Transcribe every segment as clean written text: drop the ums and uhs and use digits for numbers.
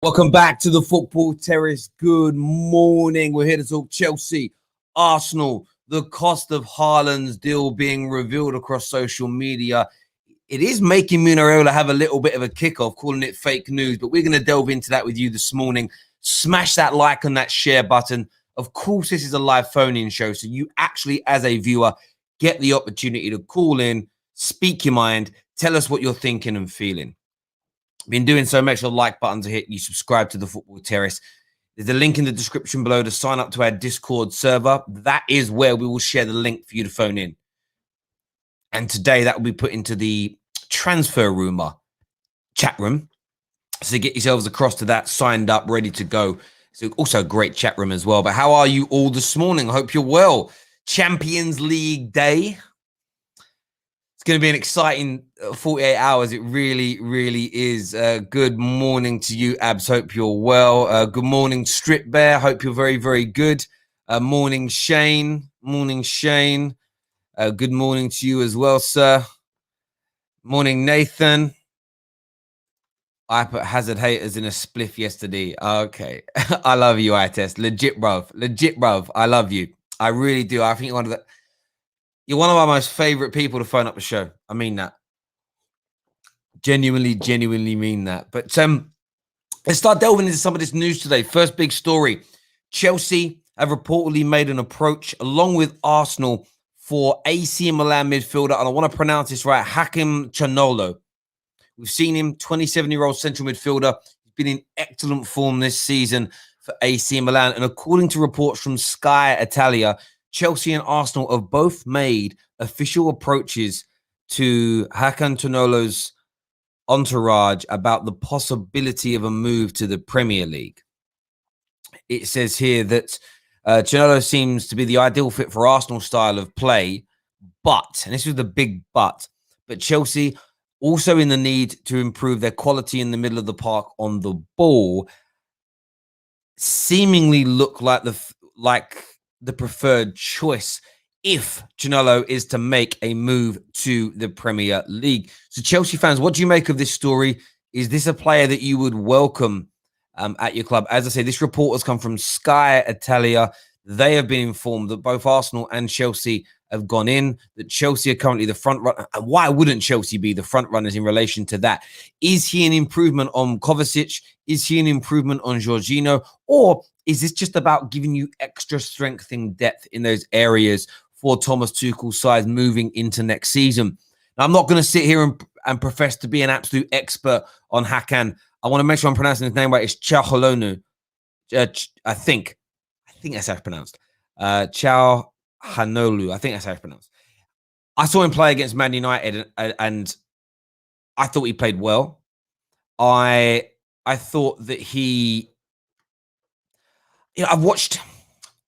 Welcome back to the Football Terrace. Good morning. We're here to talk Chelsea, Arsenal, the cost of Haaland's deal being revealed across social media. It is making Mino Raiola have a little bit of a kickoff, calling it fake news, but we're going to delve into that with you this morning. Smash that like and that share button. Of course, this is a live phone-in show, so you actually, as a viewer, get the opportunity to call in, speak your mind, tell us what you're thinking and feeling. Been doing so, make sure the like button to hit, you subscribe to the Football Terrace. There's a link in the description below to sign up to our Discord server. That is where we will share the link for you to phone in. And today that will be put into the transfer rumor chat room. So get yourselves across to that, signed up, ready to go. So also a great chat room as well. But how are you all this morning? I hope you're well. Champions League day. Going to be an exciting 48 hours. It really, really is. Good morning to you, Abs. Hope you're well. Good morning, Strip Bear. Hope you're very, very good. Morning, Shane. Morning, Shane. Good morning to you as well, sir. Morning, Nathan. I put Hazard haters in a spliff yesterday. Okay. I love you, I-Test. Legit, bruv. Legit, bruv. I love you. I really do. I think you're one of my most favorite people to phone up the show. I mean that. Genuinely mean that. But let's start delving into some of this news today. First big story. Chelsea have reportedly made an approach along with Arsenal for AC Milan midfielder. And I want to pronounce this right. Hakan Calhanoglu. We've seen him, 27-year-old central midfielder. He's been in excellent form this season for AC Milan. And according to reports from Sky Italia, Chelsea and Arsenal have both made official approaches to Hakan Calhanoglu's entourage about the possibility of a move to the Premier League. It says here that Calhanoglu seems to be the ideal fit for Arsenal's style of play, but this was the big but Chelsea also in the need to improve their quality in the middle of the park on the ball, seemingly look like the preferred choice if Calhanoglu is to make a move to the Premier League. So Chelsea fans, what do you make of this story? Is this a player that you would welcome at your club? As I say, this report has come from Sky Italia. They have been informed that both Arsenal and Chelsea have gone in, that Chelsea are currently the front runner. And why wouldn't Chelsea be the front runners in relation to that? Is he an improvement on Kovacic? Is he an improvement on Jorginho? Or is this just about giving you extra strength and depth in those areas for Thomas Tuchel's side moving into next season? Now, I'm not going to sit here and profess to be an absolute expert on Hakan. I want to make sure I'm pronouncing his name right. It's Calhanoglu. I think that's how it's pronounced. Calhanoglu. I think that's how it's pronounced. I saw him play against Man United, and I thought he played well. I thought that he... I've watched,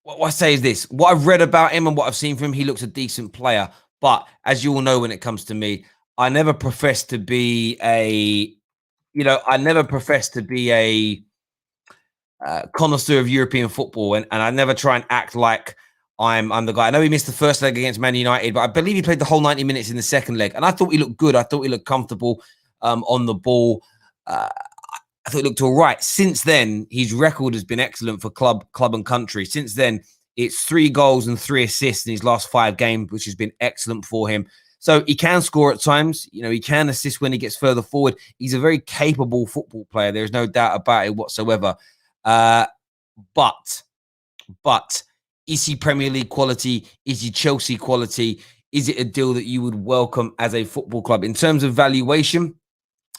what I say is this, what I've read about him and what I've seen from him, he looks a decent player. But as you all know, when it comes to me, I never profess to be a connoisseur of European football. And I never try and act like I'm the guy. I know he missed the first leg against Man United, but I believe he played the whole 90 minutes in the second leg. And I thought he looked good. I thought he looked comfortable on the ball. I thought it looked all right. Since then, his record has been excellent for club and country. Since then, it's 3 goals and 3 assists in his last 5 games, which has been excellent for him. So he can score at times. You know, he can assist when he gets further forward. He's a very capable football player. There's no doubt about it whatsoever. But is he Premier League quality? Is he Chelsea quality? Is it a deal that you would welcome as a football club? In terms of valuation,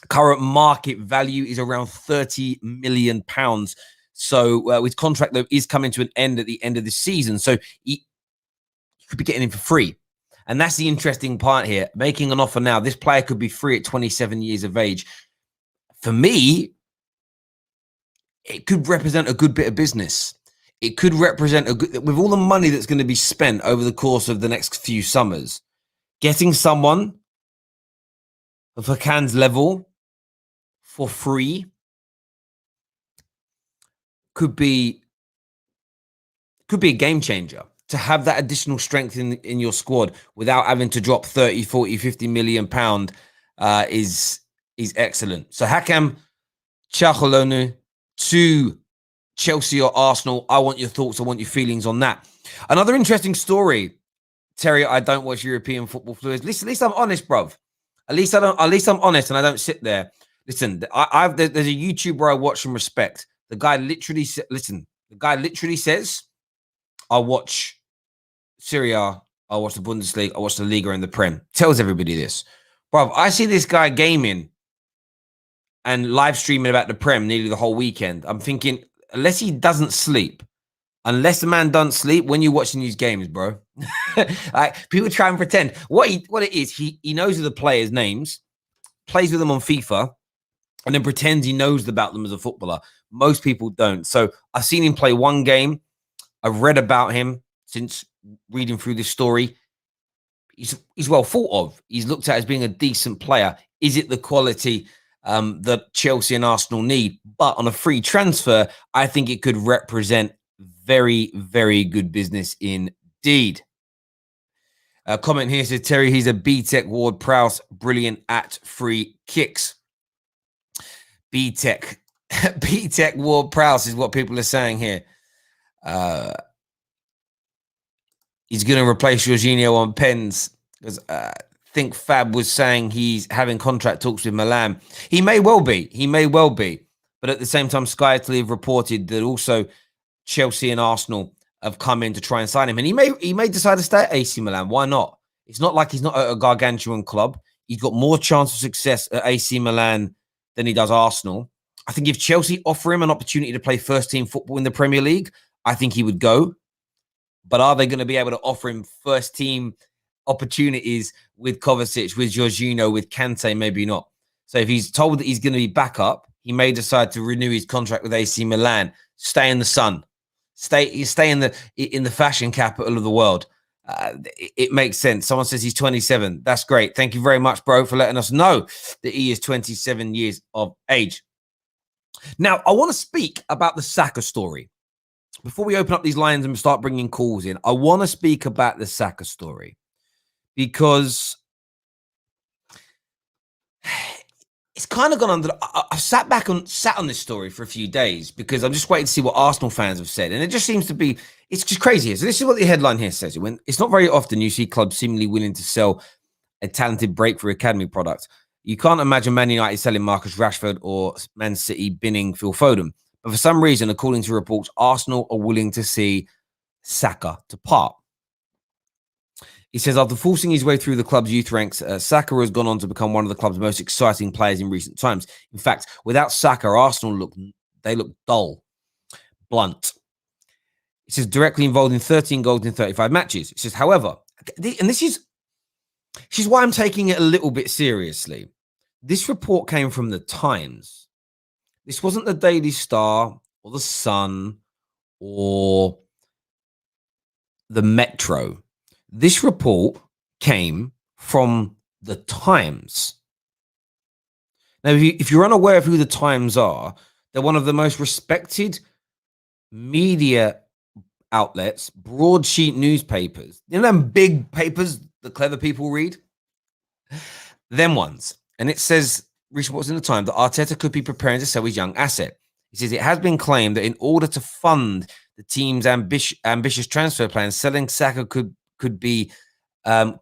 current market value is around £30 million. So his contract, though, is coming to an end at the end of the season. So he could be getting him for free. And that's the interesting part here. Making an offer now, this player could be free at 27 years of age. For me, it could represent a good bit of business. It could represent with all the money that's going to be spent over the course of the next few summers, getting someone of Hakan's level for free could be a game changer. To have that additional strength in your squad without having to drop 30, 40, 50 million pound is excellent. So Hakan Calhanoglu, to Chelsea or Arsenal. I want your thoughts. I want your feelings on that. Another interesting story, Terry. I don't watch European football fluids. At least I'm honest, bruv. At least I'm honest, and I don't sit there. Listen, there's a YouTuber I watch and respect. The guy literally says, I watch Serie A, I watch the Bundesliga, I watch the Liga and the Prem. Tells everybody this. Bruv, I see this guy gaming and live streaming about the Prem nearly the whole weekend. I'm thinking, unless he doesn't sleep, unless the man doesn't sleep when you're watching these games, bro. Like, people try and pretend. What it is, he knows the players' names, plays with them on FIFA, and then pretends he knows about them as a footballer. Most people don't. So I've seen him play one game. I've read about him since reading through this story. He's well thought of. He's looked at as being a decent player. Is it the quality that Chelsea and Arsenal need? But on a free transfer, I think it could represent very, very good business indeed. A comment here says, Terry, he's a B-Tech Ward-Prowse, brilliant at free kicks. B-Tech Ward-Prowse is what people are saying here. He's going to replace Jorginho on pens, because I think Fab was saying he's having contract talks with Milan. He may well be. But at the same time, Sky Italy have reported that also Chelsea and Arsenal have come in to try and sign him. And he may decide to stay at AC Milan. Why not? It's not like he's not at a gargantuan club. He's got more chance of success at AC Milan than he does Arsenal. I think if Chelsea offer him an opportunity to play first-team football in the Premier League, I think he would go. But are they going to be able to offer him first-team opportunities with Kovacic, with Jorginho, with Kante? Maybe not. So if he's told that he's going to be back up, he may decide to renew his contract with AC Milan, stay in the sun, stay in the fashion capital of the world. It makes sense. Someone says he's 27. That's great. Thank you very much, bro, for letting us know that he is 27 years of age. Now, I want to speak about the Saka story. Before we open up these lines and start bringing calls in, I want to speak about the Saka story because it's kind of gone under. I've sat on this story for a few days because I'm just waiting to see what Arsenal fans have said. And it just seems to be, it's just crazy. So this is what the headline here says. When it's not very often you see clubs seemingly willing to sell a talented breakthrough academy product. You can't imagine Man United selling Marcus Rashford or Man City binning Phil Foden. But for some reason, according to reports, Arsenal are willing to see Saka depart. He says, after forcing his way through the club's youth ranks, Saka has gone on to become one of the club's most exciting players in recent times. In fact, without Saka, Arsenal look dull, blunt. He says, directly involved in 13 goals in 35 matches. He says, however, and this is why I'm taking it a little bit seriously. This report came from the Times. This wasn't the Daily Star or the Sun or the Metro. This report came from the Times. Now, if you're unaware of who the Times are, they're one of the most respected media outlets, broadsheet newspapers. You know them big papers the clever people read? Them ones. And it says, recent reports in the Times, that Arteta could be preparing to sell his young asset. He says it has been claimed that in order to fund the team's ambitious transfer plans, selling Saka could be a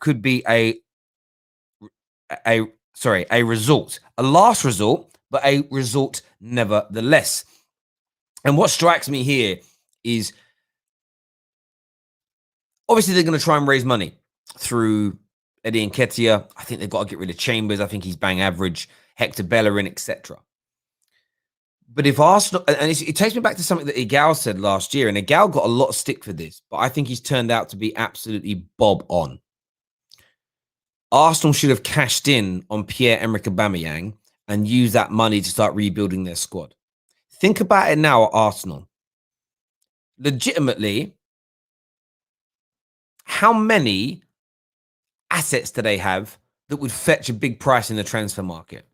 result, a last resort, but a result nevertheless. And what strikes me here is obviously they're going to try and raise money through Eddie Nketiah. I think they've got to get rid of Chambers. I think he's bang average. Hector Bellerin, etc. But if Arsenal, and it takes me back to something that Igal said last year, and Igal got a lot of stick for this, but I think he's turned out to be absolutely bob on. Arsenal should have cashed in on Pierre-Emerick Aubameyang and used that money to start rebuilding their squad. Think about it now at Arsenal. Legitimately, how many assets do they have that would fetch a big price in the transfer market?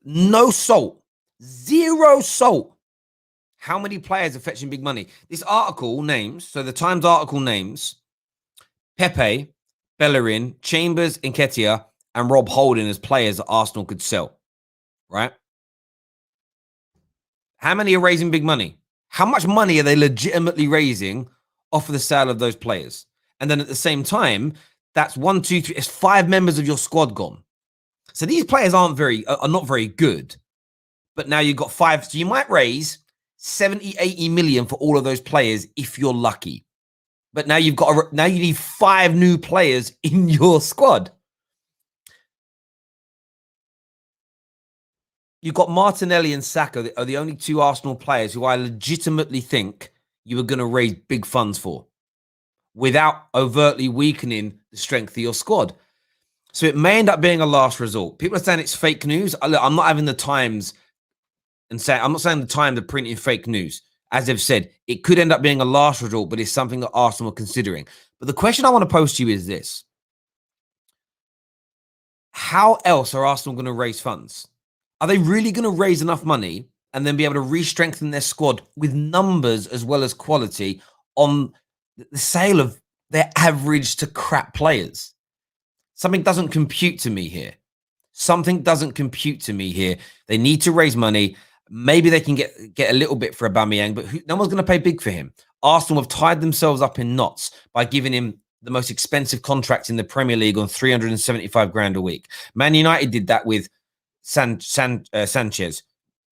No salt. Zero salt. How many players are fetching big money? This article names, so the Times article names Pepe, Bellerin, Chambers, Nketiah, and Rob Holding as players that Arsenal could sell, right? How many are raising big money? How much money are they legitimately raising off of the sale of those players? And then at the same time, that's 1, 2, 3. It's 5 members of your squad gone. So these players are not very good. But now you've got 5. So you might raise 70, 80 million for all of those players if you're lucky. But now you need 5 new players in your squad. You've got Martinelli and Saka that are the only 2 Arsenal players who I legitimately think you were going to raise big funds for without overtly weakening the strength of your squad. So it may end up being a last resort. People are saying it's fake news. I'm not having the Times I'm not saying the Times are printing fake news. As they've said, it could end up being a last resort, but it's something that Arsenal are considering. But the question I want to pose to you is this. How else are Arsenal going to raise funds? Are they really going to raise enough money and then be able to re-strengthen their squad with numbers as well as quality on the sale of their average to crap players? Something doesn't compute to me here. Something doesn't compute to me here. They need to raise money. Maybe they can get a little bit for Aubameyang, but no one's going to pay big for him. Arsenal have tied themselves up in knots by giving him the most expensive contract in the Premier League on 375 grand a week. Man United did that with Sanchez.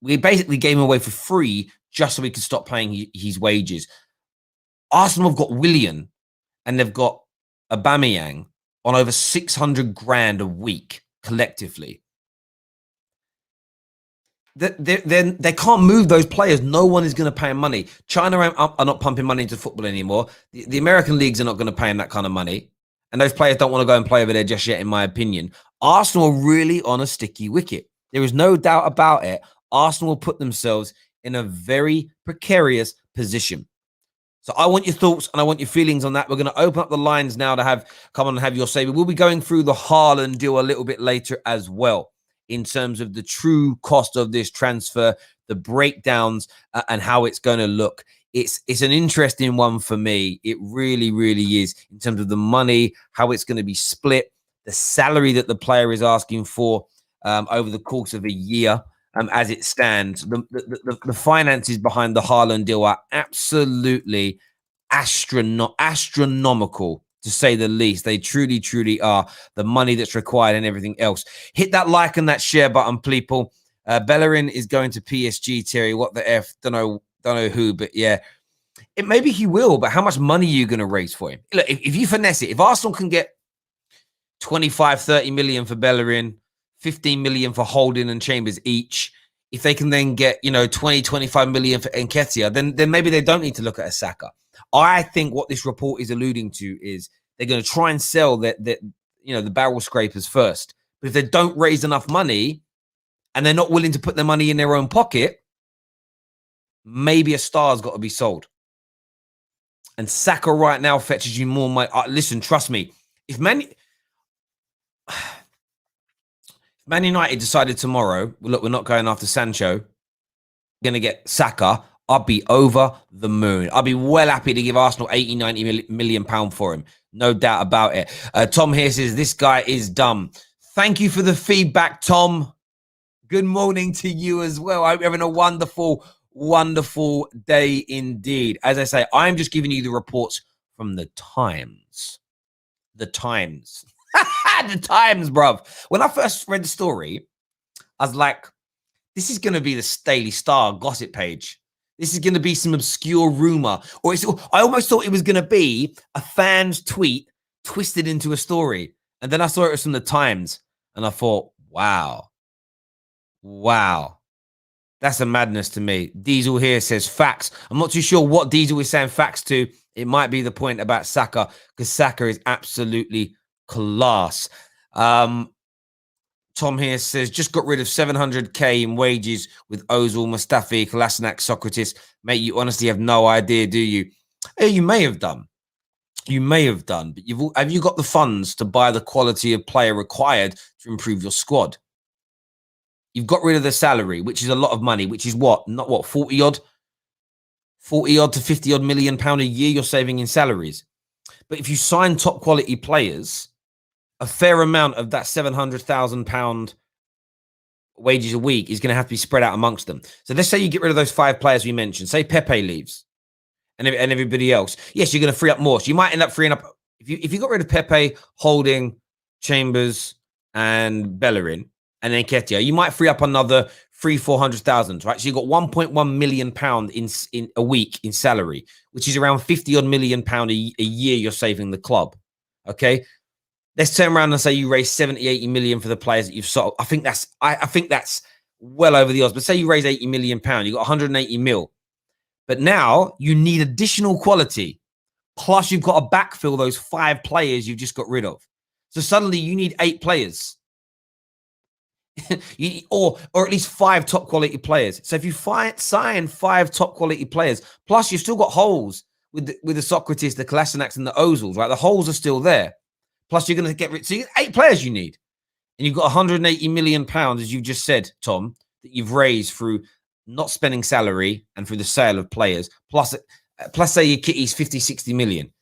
We basically gave him away for free just so we could stop paying his wages. Arsenal have got Willian and they've got Aubameyang on over 600 grand a week collectively. They can't move those players. No one is going to pay them money. China are not pumping money into football anymore. The American leagues are not going to pay them that kind of money. And those players don't want to go and play over there just yet, in my opinion. Arsenal are really on a sticky wicket. There is no doubt about it. Arsenal will put themselves in a very precarious position. So I want your thoughts and I want your feelings on that. We're going to open up the lines now to come on and have your say. We'll be going through the Haaland deal a little bit later as well, in terms of the true cost of this transfer, the breakdowns, and how it's going to look. It's an interesting one for me. It really, really is, in terms of the money, how it's going to be split, the salary that the player is asking for over the course of a year. As it stands, the finances behind the Haaland deal are absolutely astronomical, to say the least. They truly, truly are. The money that's required and everything else. Hit that like and that share button, people. Bellerin is going to PSG, Terry. What the F? Don't know who, but yeah. Maybe he will, but how much money are you going to raise for him? Look, if you finesse it, if Arsenal can get 25, 30 million for Bellerin, 15 million for Holding and Chambers each, if they can then get, 20, 25 million for Nketiah, then maybe they don't need to look at a Saka. I think what this report is alluding to is they're going to try and sell the barrel scrapers first. But if they don't raise enough money and they're not willing to put their money in their own pocket, maybe a star's got to be sold. And Saka right now fetches you more money. Listen, trust me. If Man United decided tomorrow, look, we're not going after Sancho, we're going to get Saka, I'll be over the moon. I'll be well happy to give Arsenal 80, 90 million pounds for him. No doubt about it. Tom here says, this guy is dumb. Thank you for the feedback, Tom. Good morning to you as well. I hope you're having a wonderful, wonderful day indeed. As I say, I'm just giving you the reports from the Times. The Times. The Times, bruv. When I first read the story, I was like, this is going to be the Daily Star gossip page. This is going to be some obscure rumor. I almost thought it was going to be a fan's tweet twisted into a story. And then I saw it was from the Times. And I thought, wow. That's a madness to me. Diesel here says facts. I'm not too sure what Diesel is saying facts to. It might be the point about Saka, because Saka is absolutely class. Tom here says, just got rid of 700k in wages with Ozil, Mustafi, Kolasinac, Socrates. Mate, you honestly have no idea, do you? You may have done. You may have done, but have you got the funds to buy the quality of player required to improve your squad? You've got rid of the salary, which is a lot of money, which is what? Not what, 40 odd to 50 odd million pound a year you're saving in salaries. But if you sign top quality players, a fair amount of that £700,000 wages a week is going to have to be spread out amongst them. So let's say you get rid of those 5 players we mentioned. Say Pepe leaves and everybody else. Yes, you're going to free up more. So you might end up freeing up. If you got rid of Pepe, Holding, Chambers, and Bellerin, and then Nketiah, you might free up another 300,000-400,000, right? So you've got 1.1 million pound in a week in salary, which is around 50 odd million pound a year you're saving the club. Okay. Let's turn around and say you raise 70, 80 million for the players that you've sold. I think that's well over the odds. But say you raise 80 million pound, you got 180 mil. But now you need additional quality. Plus you've got to backfill those 5 players you've just got rid of. So suddenly you need 8 players. or at least 5 top quality players. So if you sign 5 top quality players, plus you've still got holes with the Socrates, the Kolasinaks, and the Ozils, right? The holes are still there. Plus you're going to get rid. So you get 8 players you need, and you've got 180 million pounds, as you just said, Tom, that you've raised through not spending salary and through the sale of players. Plus say your kitty's 50, 60 million.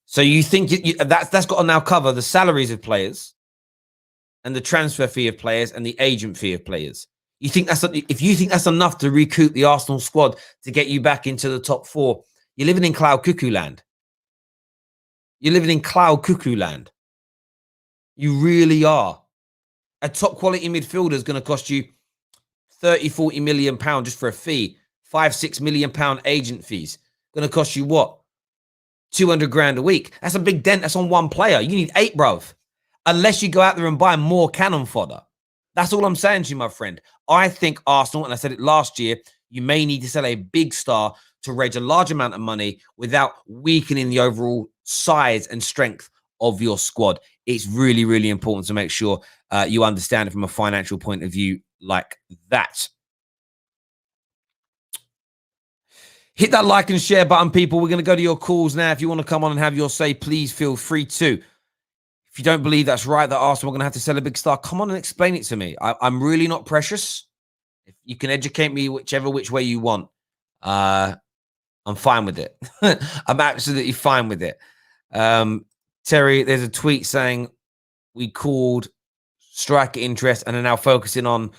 So you think that's got to now cover the salaries of players, and the transfer fee of players, and the agent fee of players. If you think that's enough to recoup the Arsenal squad to get you back into the top 4, you're living in cloud cuckoo land. You're living in cloud cuckoo land. You really are. A top quality midfielder is going to cost you 30, 40 million pound just for a fee. 5, 6 million pound agent fees. Going to cost you what? 200 grand a week. That's a big dent. That's on one player. You need 8, bruv. Unless you go out there and buy more cannon fodder. That's all I'm saying to you, my friend. I think Arsenal, and I said it last year, you may need to sell a big star to raise a large amount of money without weakening the overall size and strength of your squad. It's really, really important to make sure you understand it from a financial point of view like that. Hit that like and share button, people. We're going to go to your calls now. If you want to come on and have your say, please feel free to. If you don't believe that's right, that Arsenal are going to have to sell a big star, come on and explain it to me. I'm really not precious. If you can educate me which way you want. I'm fine with it. I'm absolutely fine with it. Terry, there's a tweet saying we called striker interest and are now focusing on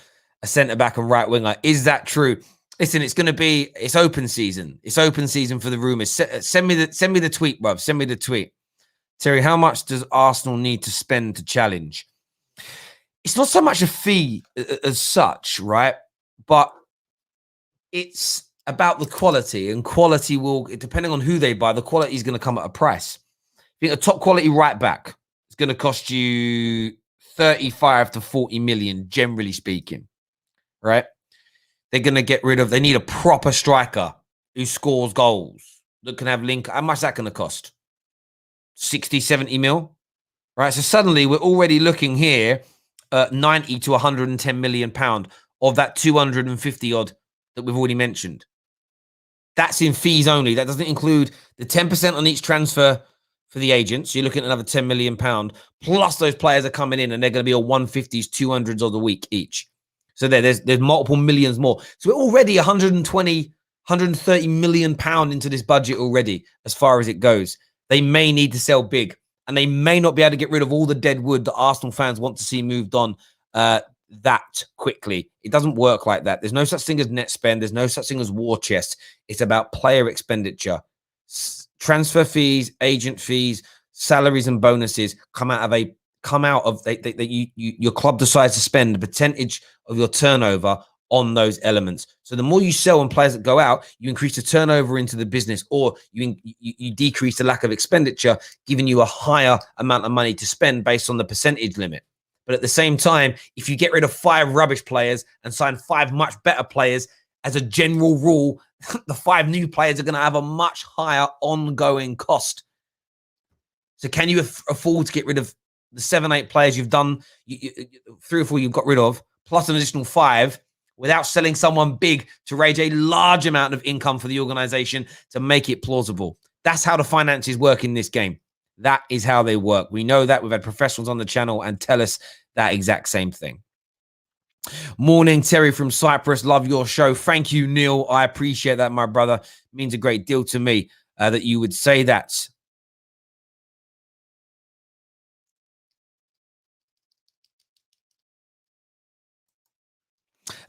a centre-back and right winger. Is that true? Listen, it's open season. It's open season for the rumours. Send me the tweet, bruv. Send me the tweet. Terry, how much does Arsenal need to spend to challenge? It's not so much a fee as such, right? But it's about the quality, and quality will, depending on who they buy, the quality is going to come at a price. I think a top quality right back is going to cost you 35 to 40 million, generally speaking, right? They're going to they need a proper striker who scores goals, that can have link. How much is that going to cost? 60, 70 mil, right? So suddenly we're already looking here at 90 to 110 million pound of that 250 odd that we've already mentioned. That's in fees only. That doesn't include the 10% on each transfer for the agents. So you're looking at another 10 million pound, plus those players are coming in and they're going to be on 150s, 200s of the week each. So there's multiple millions more. So we're already 120, 130 million pound into this budget already, as far as it goes. They may need to sell big, and they may not be able to get rid of all the dead wood that Arsenal fans want to see moved on that quickly. It doesn't work like that. There's no such thing as net spend. There's no such thing as war chest. It's about player expenditure. Transfer fees, agent fees, salaries and bonuses come out of your club decides to spend a percentage of your turnover on those elements. So the more you sell on players that go out, you increase the turnover into the business, or you decrease the lack of expenditure, giving you a higher amount of money to spend based on the percentage limit. But at the same time, if you get rid of 5 rubbish players and sign 5 much better players, as a general rule, the 5 new players are going to have a much higher ongoing cost. So can you afford to get rid of the 7, 8 players you've done, 3 or 4 you've got rid of, plus an additional 5, without selling someone big to raise a large amount of income for the organization to make it plausible? That's how the finances work in this game. That is how they work. We know that. We've had professionals on the channel and tell us that exact same thing. Morning, Terry from Cyprus. Love your show. Thank you, Neil. I appreciate that, my brother. It means a great deal to me that you would say that.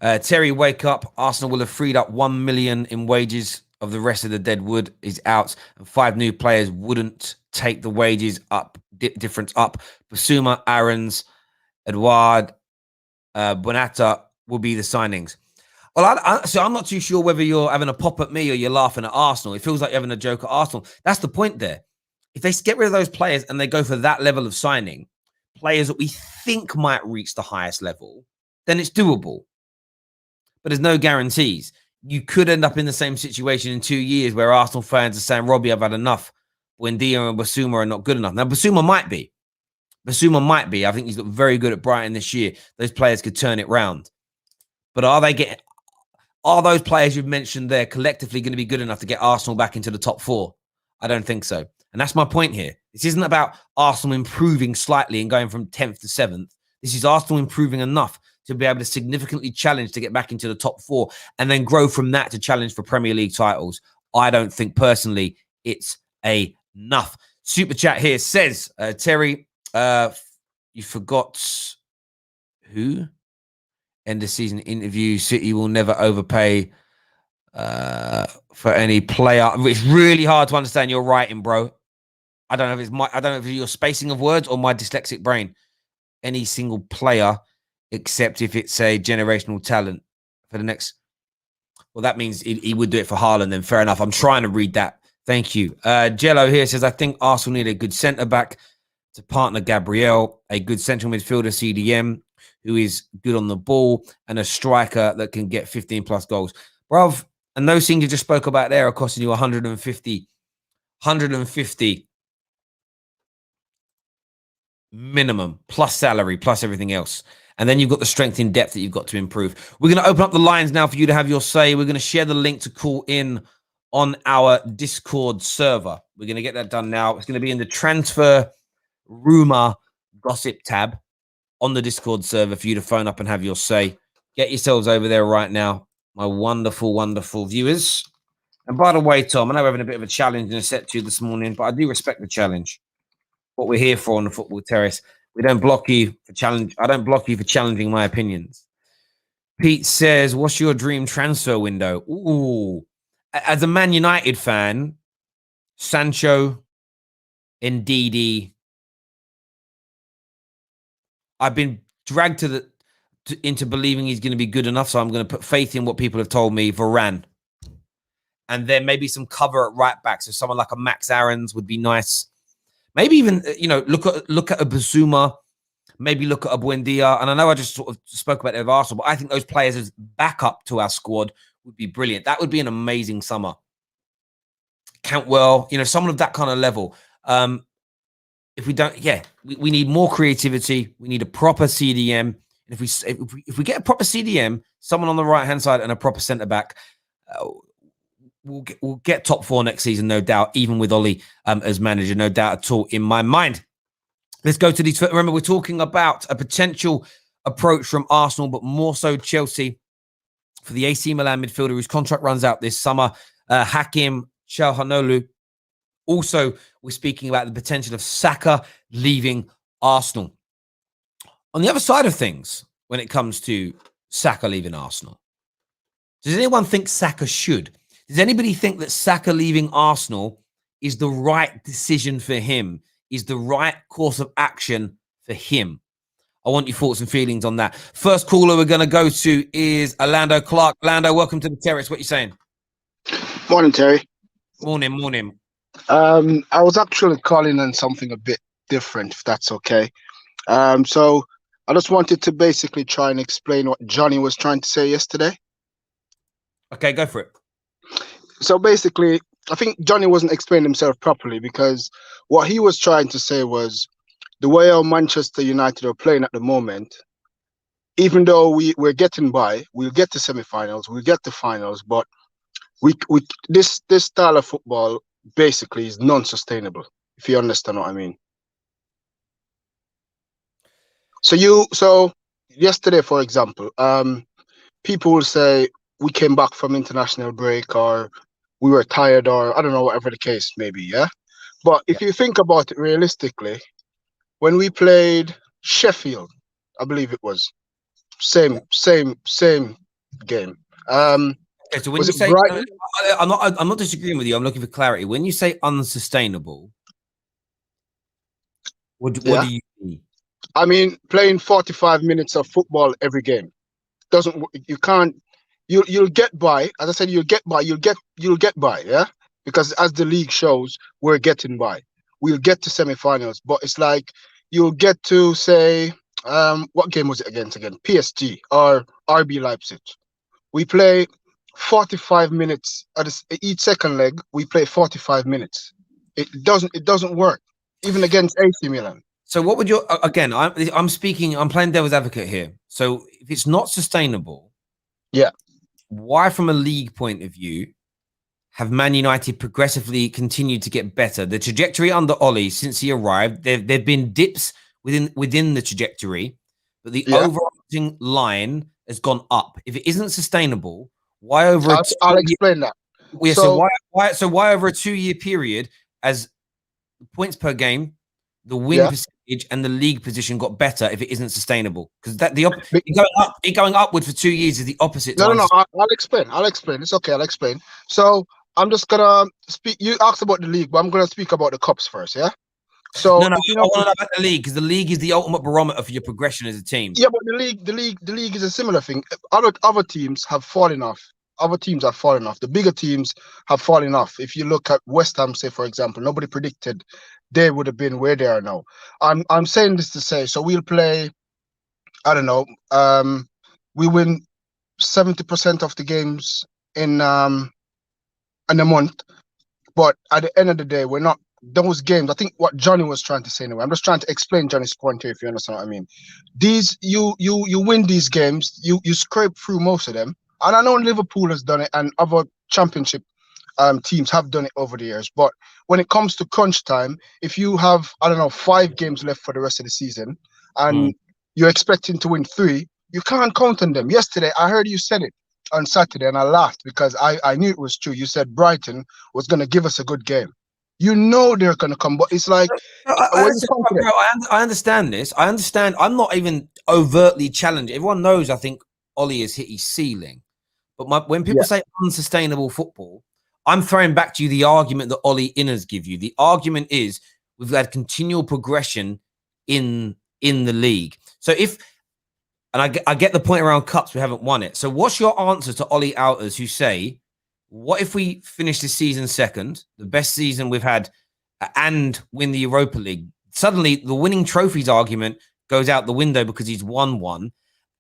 Terry, wake up. Arsenal will have freed up 1 million in wages of the rest of the dead wood is out, and 5 new players wouldn't take the wages up difference up. Basuma, Aarons, Edouard, Bonata will be the signings. Well, so I'm not too sure whether you're having a pop at me or you're laughing at Arsenal. It feels like you're having a joke at Arsenal. That's the point there. If they get rid of those players and they go for that level of signing, players that we think might reach the highest level, then it's doable. But there's no guarantees. You could end up in the same situation in 2 years where Arsenal fans are saying, Robbie, I've had enough. Buendia and Basuma are not good enough. Now, Basuma might be. I think he's looked very good at Brighton this year. Those players could turn it round. But are those players you've mentioned there collectively going to be good enough to get Arsenal back into the top 4? I don't think so. And that's my point here. This isn't about Arsenal improving slightly and going from 10th to 7th. This is Arsenal improving enough to be able to significantly challenge to get back into the top 4 and then grow from that to challenge for Premier League titles. I don't think personally it's enough. Super chat here says, Terry, you forgot who? End of season interview. City will never overpay for any player. It's really hard to understand your writing, bro. I don't know if it's your spacing of words or my dyslexic brain. Any single player, except if it's a generational talent for the next. Well, that means he would do it for Haaland. Then fair enough. I'm trying to read that. Thank you. Jello here says, I think Arsenal need a good centre back to partner Gabriel, a good central midfielder CDM who is good on the ball, and a striker that can get 15 plus goals. Bruv, and those things you just spoke about there are costing you 150 minimum, plus salary, plus everything else. And then you've got the strength in depth that you've got to improve. We're going to open up the lines now for you to have your say. We're going to share the link to call in on our Discord server. We're going to get that done now. It's going to be in the transfer rumor gossip tab on the Discord server for you to phone up and have your say. Get yourselves over there right now, my wonderful, wonderful viewers. And by the way, Tom, I know we're having a bit of a challenge in a set to this morning, but I do respect the challenge. What we're here for on the football terrace. We don't block you for challenge. I don't block you for challenging my opinions. Pete says, what's your dream transfer window? Ooh. As a Man United fan, Sancho, Ndidi. I've been dragged into believing he's going to be good enough, so I'm going to put faith in what people have told me. Varane. And then maybe some cover at right back. So someone like a Max Aarons would be nice. Maybe even, look at a Basuma, maybe look at a Buendia. And I know I just sort of spoke about it with Arsenal, but I think those players as backup to our squad would be brilliant. That would be an amazing summer. Cantwell, someone of that kind of level. If we don't, we need more creativity. We need a proper CDM. And if we get a proper CDM, someone on the right-hand side and a proper centre-back, we'll get top 4 next season, no doubt, even with Ollie as manager, no doubt at all in my mind. Let's go to these. Remember, we're talking about a potential approach from Arsenal, but more so Chelsea for the AC Milan midfielder whose contract runs out this summer, Hakan Calhanoglu. Also, we're speaking about the potential of Saka leaving Arsenal. On the other side of things, when it comes to Saka leaving Arsenal, does anyone think Saka should? Does anybody think that Saka leaving Arsenal is the right decision for him, is the right course of action for him? I want your thoughts and feelings on that. First caller we're going to go to is Orlando Clark. Orlando, welcome to the terrace. What are you saying? Morning, Terry. Morning. I was actually calling on something a bit different, if that's okay. So I just wanted to basically try and explain what Johnny was trying to say yesterday. Okay, go for it. So basically, I think Johnny wasn't explaining himself properly, because what he was trying to say was the way our Manchester United are playing at the moment, even though we're getting by, we'll get to semi-finals, we'll get to finals, but this style of football basically is non-sustainable, if you understand what I mean. So yesterday, for example, people will say we came back from international break, or we were tired, or I don't know, whatever the case may be, yeah? But if you think about it realistically, when we played Sheffield, I believe it was, same game. Okay, so when Was you it say Brighton? I'm not disagreeing with you. I'm looking for clarity. When you say unsustainable, what Yeah. do you mean? I mean, playing 45 minutes of football every game doesn't. You can't. You'll get by. As I said, you'll get by. You'll get by. Yeah, because as the league shows, we're getting by. We'll get to semi-finals, but it's like you'll get to say, what game was it against again? PSG or RB Leipzig. We play 45 minutes at each second leg. We play 45 minutes. It doesn't work. Even against AC Milan. So what would your again? I'm speaking. I'm playing devil's advocate here. So if it's not sustainable, Yeah. why, from a league point of view, have Man United progressively continued to get better? The trajectory under Ollie since he arrived, there've been dips within the trajectory, but the overarching line has gone up. If it isn't sustainable, why over I'll explain that. Yeah, so why over a 2-year period, as points per game, the win percentage and the league position got better if it isn't sustainable? Because it going upward for 2 years is the opposite. No. I'll explain. It's okay. I'll explain. So I'm just gonna speak. You asked about the league, but I'm gonna speak about the cups first. Yeah. So I want to know about the league, because the league is the ultimate barometer for your progression as a team. Yeah, but the league is a similar thing. Other teams have fallen off. Other teams have fallen off. The bigger teams have fallen off. If you look at West Ham, say for example, nobody predicted they would have been where they are now. I'm saying this to say, so we'll play. I don't know. We win 70% of the games in a month, but at the end of the day, we're not those games. I think what Johnny was trying to say anyway. I'm just trying to explain Johnny's point here, if you understand what I mean. These you win these games, you scrape through most of them. And I know Liverpool has done it and other championship teams have done it over the years. But when it comes to crunch time, if you have, I don't know, 5 games left for the rest of the season and you're expecting to win 3, you can't count on them. Yesterday, I heard you said it on Saturday and I laughed because I knew it was true. You said Brighton was going to give us a good game. You know they're going to come, but it's like I understand this. I understand. I'm not even overtly challenging. Everyone knows I think Ollie has hit his ceiling. But when people say unsustainable football, I'm throwing back to you the argument that Ollie inners give you. The argument is we've had continual progression in the league. So I get the point around cups, we haven't won it. So what's your answer to Ollie outers who say, what if we finish this season second, the best season we've had, and win the Europa League? Suddenly, the winning trophies argument goes out the window because he's won one,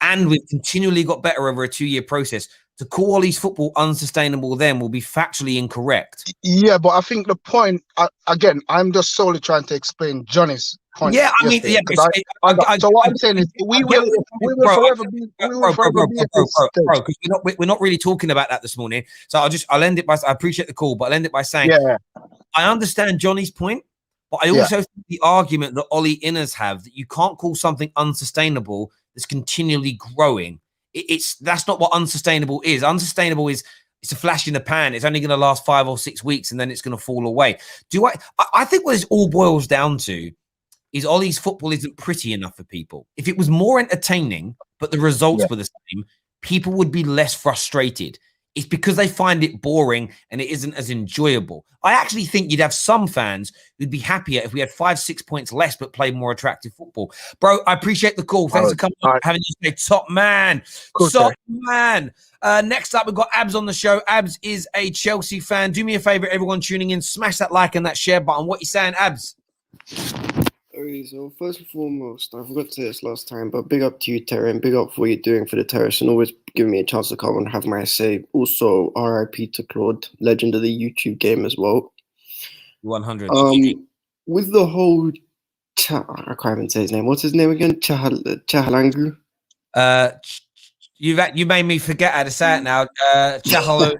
and we've continually got better over a 2-year process. To call Ollie's football unsustainable then will be factually incorrect. Yeah, but I think the point, again, I'm just solely trying to explain Johnny's point. Yeah, I mean, so what I'm saying is we will forever be because we're not really talking about that this morning. So I'll end it by, I appreciate the call, but I'll end it by saying, I understand Johnny's point, but I also think the argument that Ollie inners have that you can't call something unsustainable that's continually growing. That's not what unsustainable is. Unsustainable is it's a flash in the pan. It's only going to last 5 or 6 weeks and then it's going to fall away. I think what this all boils down to is Ollie's football isn't pretty enough for people. If it was more entertaining, but the results were the same, people would be less frustrated. It's because they find it boring and it isn't as enjoyable. I actually think you'd have some fans who'd be happier if we had 5-6 points less but played more attractive football. Bro, I appreciate the call. Thanks for coming on, having you say top man. Top man. Next up, we've got Abs on the show. Abs is a Chelsea fan. Do me a favor, everyone tuning in, smash that like and that share button. What you saying, Abs? Okay, so first and foremost, I forgot to say this last time, but big up to you, Terry, and big up for what you're doing for the Terrace and always giving me a chance to come and have my say. Also, RIP to Claude, legend of the YouTube game as well. 100. With the whole, I can't even say his name. What's his name again? Calhanoglu. You made me forget how to say it now. Calhanoglu.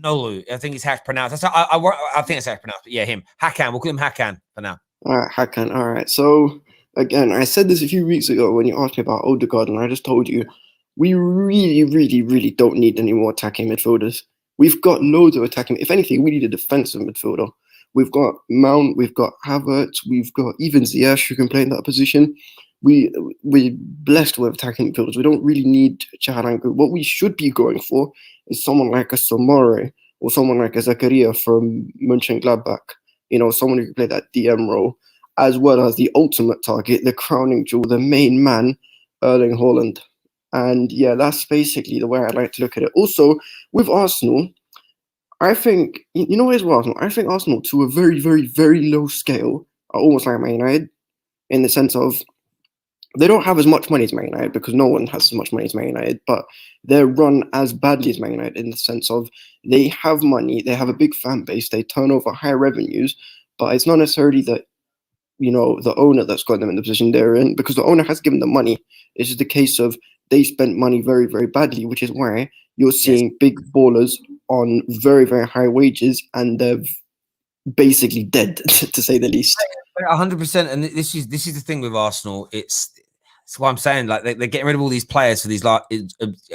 I think it's how it's pronounced. I think it's how it's pronounced. But yeah, him. Hakan. We'll call him Hakan for now. All right, Hakan. All right. So again, I said this a few weeks ago when you asked me about Odegaard, and I just told you we really, really, really don't need any more attacking midfielders. We've got loads of attacking. If anything, we need a defensive midfielder. We've got Mount, we've got Havertz, we've got even Ziyech who can play in that position. we're blessed with attacking midfielders. We don't really need Calhanoglu. What we should be going for is someone like a Somare or someone like a Zakaria from Mönchengladbach. Someone who can play that DM role, as well as the ultimate target, the crowning jewel, the main man, Erling Haaland. And yeah, that's basically the way I like to look at it. Also, with Arsenal, I think, here's what Arsenal, I think Arsenal, to a very, very, very low scale, are almost like Man United, in the sense of they don't have as much money as Man United, because no one has as much money as Man United, but they're run as badly as Man United in the sense of they have money, they have a big fan base, they turn over high revenues, but it's not necessarily that, the owner that's got them in the position they're in, because the owner has given them money. It's just a case of they spent money very, very badly, which is why you're seeing big ballers on very, very high wages, and they're basically dead, to say the least. 100%. And this is the thing with Arsenal. It's what I'm saying. Like they're getting rid of all these players for these, like,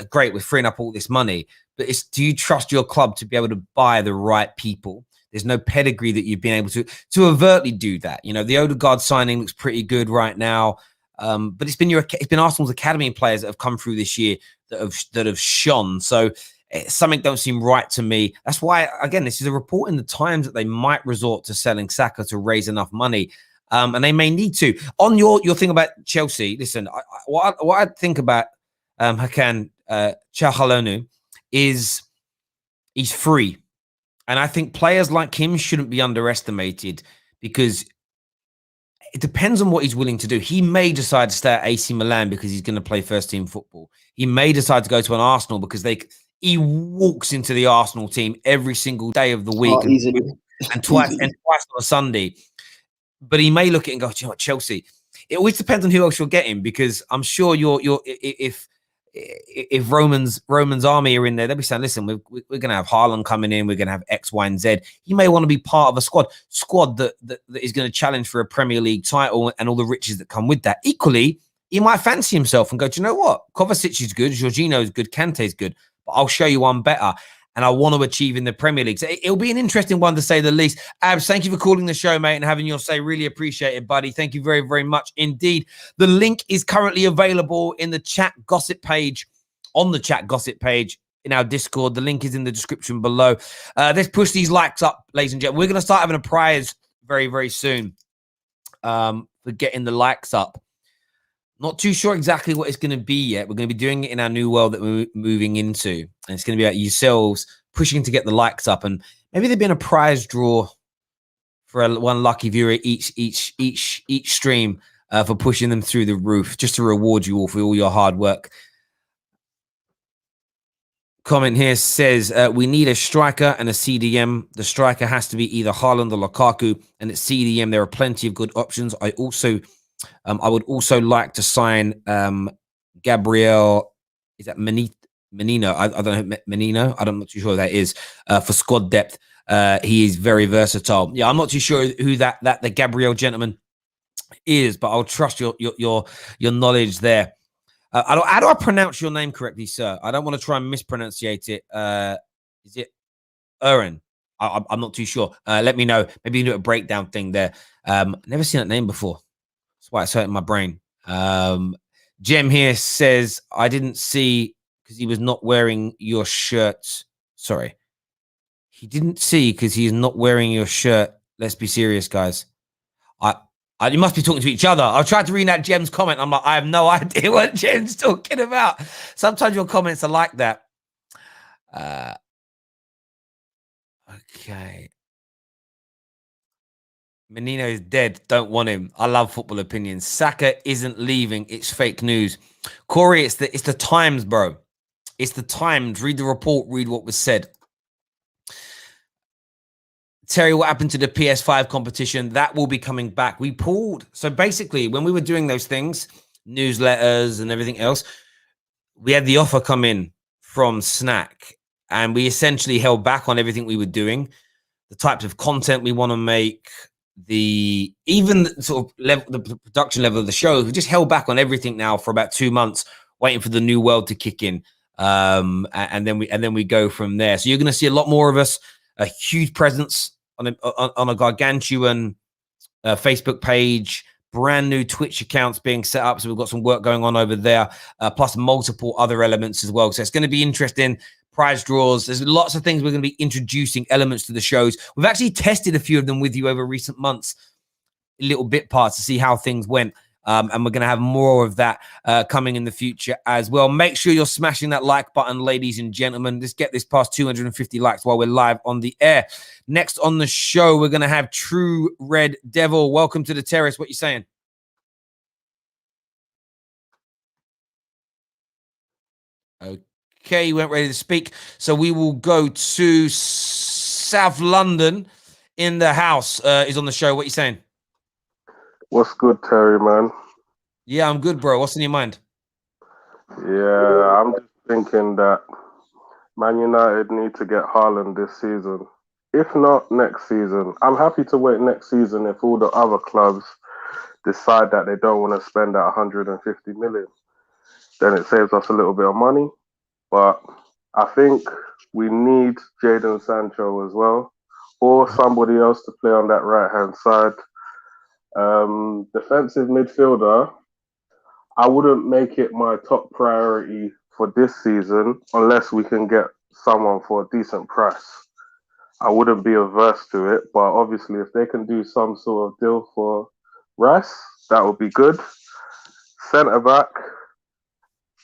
great, we're freeing up all this money, but do you trust your club to be able to buy the right people? There's no pedigree that you've been able to overtly do that. The Odegaard signing looks pretty good right now. But it's been Arsenal's academy players that have come through this year that have shone. So something don't seem right to me. That's why, again, this is a report in the Times that they might resort to selling Saka to raise enough money, and they may need to. On your thing about Chelsea, listen, what I think about Hakan Calhanoglu is he's free, and I think players like him shouldn't be underestimated, because it depends on what he's willing to do. He may decide to stay at AC Milan because he's going to play first team football. He may decide to go to an Arsenal because he walks into the Arsenal team every single day of the week, and twice on a Sunday. But he may look at it and go, you know what, Chelsea. It always depends on who else you're getting, because I'm sure if Roman's army are in there, they'll be saying, listen, we're going to have Haaland coming in, we're going to have X, Y, and Z. He may want to be part of a squad that is going to challenge for a Premier League title and all the riches that come with that. Equally, he might fancy himself and go, do you know what? Kovacic is good, Jorginho is good, Kante is good, but I'll show you one better, and I want to achieve in the Premier League. So it'll be an interesting one, to say the least. Abs, thank you for calling the show, mate, and having your say. Really appreciate it, buddy. Thank you very, very much indeed. The link is currently available in the chat gossip page, on the chat gossip page in our Discord. The link is in the description below. Let's push these likes up, ladies and gentlemen. We're going to start having a prize very, very soon for getting the likes up. Not too sure exactly what it's going to be yet. We're going to be doing it in our new world that we're moving into. And it's going to be about yourselves pushing to get the likes up. And maybe there'll be a prize draw for one lucky viewer each stream for pushing them through the roof, just to reward you all for all your hard work. Comment here says, we need a striker and a CDM. The striker has to be either Haaland or Lukaku. And at CDM, there are plenty of good options. I would also like to sign Gabriel. Is that Menino? I don't know. Menino. I'm not too sure who that is. For squad depth, he is very versatile. Yeah, I'm not too sure who the Gabriel gentleman is, but I'll trust your knowledge there. How do I pronounce your name correctly, sir? I don't want to try and mispronunciate it. Is it Uren? I'm not too sure. Let me know. Maybe you can do a breakdown thing there. Never seen that name before. That's why it's hurting my brain. Jem here says, I didn't see because he was not wearing your shirt. Sorry. He didn't see because he's not wearing your shirt. Let's be serious, guys. You must be talking to each other. I tried to read that Jem's comment. I'm like, I have no idea what Jem's talking about. Sometimes your comments are like that. Okay. Menino is dead. Don't want him. I love football opinions. Saka isn't leaving. It's fake news. Corey, it's the Times, bro. It's the Times. Read the report. Read what was said. Terry, what happened to the PS5 competition? That will be coming back. We pulled. So basically, when we were doing those things, newsletters and everything else, we had the offer come in from Snack, and we essentially held back on everything we were doing, the types of content we want to make, the sort of level, the production level of the show. We just held back on everything now for about 2 months, waiting for the new world to kick in, and then we go from there. So you're going to see a lot more of us, a huge presence on a gargantuan Facebook page, brand new Twitch accounts being set up. So we've got some work going on over there, plus multiple other elements as well. So it's going to be interesting. Prize draws. There's lots of things we're going to be introducing elements to the shows. We've actually tested a few of them with you over recent months, little bit parts to see how things went. And we're going to have more of that coming in the future as well. Make sure you're smashing that like button, ladies and gentlemen. Let's get this past 250 likes while we're live on the air. Next on the show, we're going to have True Red Devil. Welcome to the terrace. What you saying? Okay, you weren't ready to speak. So we will go to South London in the house. Is on the show. What you saying? What's good, Terry, man? Yeah, I'm good, bro. What's in your mind? Yeah, I'm just thinking that Man United need to get Haaland this season. If not next season, I'm happy to wait next season if all the other clubs decide that they don't want to spend that 150 million. Then it saves us a little bit of money. But I think we need Jadon Sancho as well, or somebody else to play on that right-hand side. Defensive midfielder, I wouldn't make it my top priority for this season unless we can get someone for a decent price. I wouldn't be averse to it, but obviously if they can do some sort of deal for Rice, that would be good. Centre back,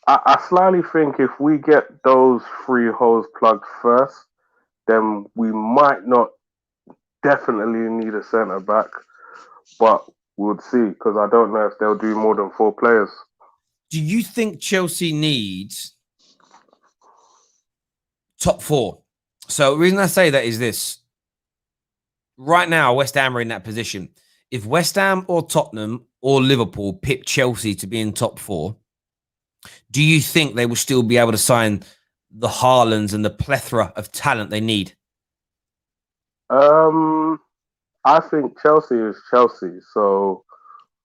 I slightly think if we get those 3 holes plugged first, then we might not definitely need a centre back, but we'll see, because I don't know if they'll do more than 4 players. Do you think Chelsea needs top 4? So the reason I say that is this. Right now, West Ham are in that position. If West Ham or Tottenham or Liverpool pick Chelsea to be in top 4, do you think they will still be able to sign the Haalands and the plethora of talent they need? I think Chelsea is Chelsea, so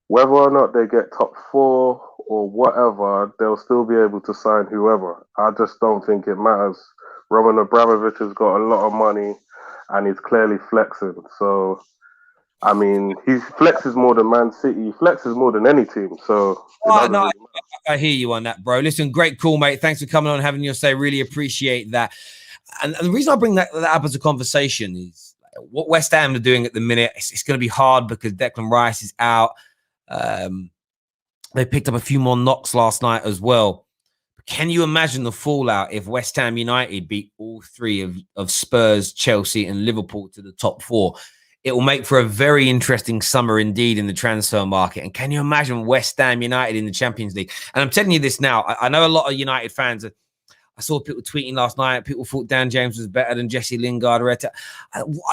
whether or not they get top 4 or whatever, they'll still be able to sign whoever. I just don't think it matters. Roman Abramovich has got a lot of money and he's clearly flexing. So, I mean, he flexes more than Man City. He flexes more than any team. So, I hear you on that, bro. Listen, great call, mate. Thanks for coming on and having your say. Really appreciate that. And the reason I bring that up as a conversation is what West Ham are doing at the minute. It's going to be hard because Declan Rice is out. They picked up a few more knocks last night as well. Can you imagine the fallout if West Ham United beat all 3 of Spurs, Chelsea, and Liverpool to the top 4? It will make for a very interesting summer indeed in the transfer market. And can you imagine West Ham United in the Champions League? And I'm telling you this now. I know a lot of United fans. I saw people tweeting last night. People thought Dan James was better than Jesse Lingard.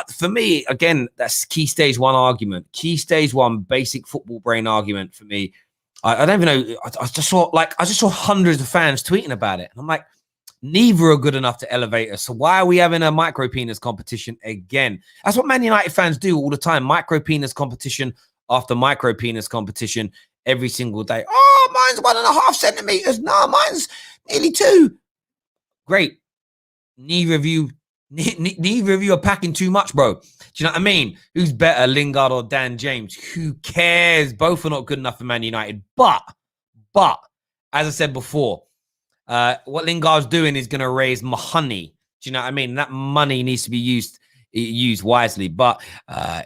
For me, again, that's key stage 1 argument. Key stage 1 basic football brain argument for me. I don't even know. I just saw hundreds of fans tweeting about it. And I'm like, neither are good enough to elevate us. So why are we having a micro penis competition again? That's what Man United fans do all the time. Micro penis competition after micro penis competition every single day. Oh, mine's 1.5 centimeters. No, mine's nearly 2. Great. Neither of you are packing too much, bro. Do you know what I mean? Who's better, Lingard or Dan James? Who cares? Both are not good enough for Man United. But as I said before, what Lingard's doing is going to raise money. Do you know what I mean? That money needs to be used wisely, but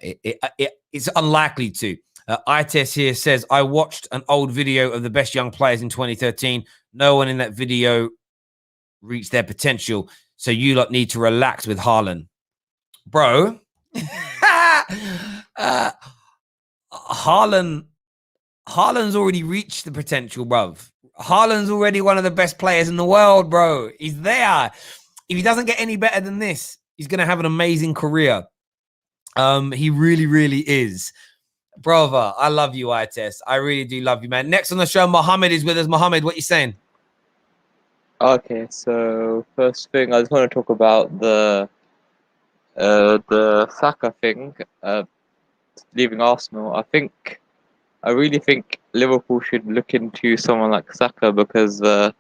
it's unlikely to. ITES here says, I watched an old video of the best young players in 2013. No one in that video reached their potential, so you lot need to relax with Haaland. Bro, Haaland's already reached the potential, bruv. Haaland's already one of the best players in the world, bro. He's there. If he doesn't get any better than this, he's going to have an amazing career. He really, really is. Brother, I love you, ITES. I really do love you, man. Next on the show, Mohammed is with us. Mohammed, what you saying? Okay, so first thing, I just want to talk about the Saka thing, leaving Arsenal. I really think Liverpool should look into someone like Saka because I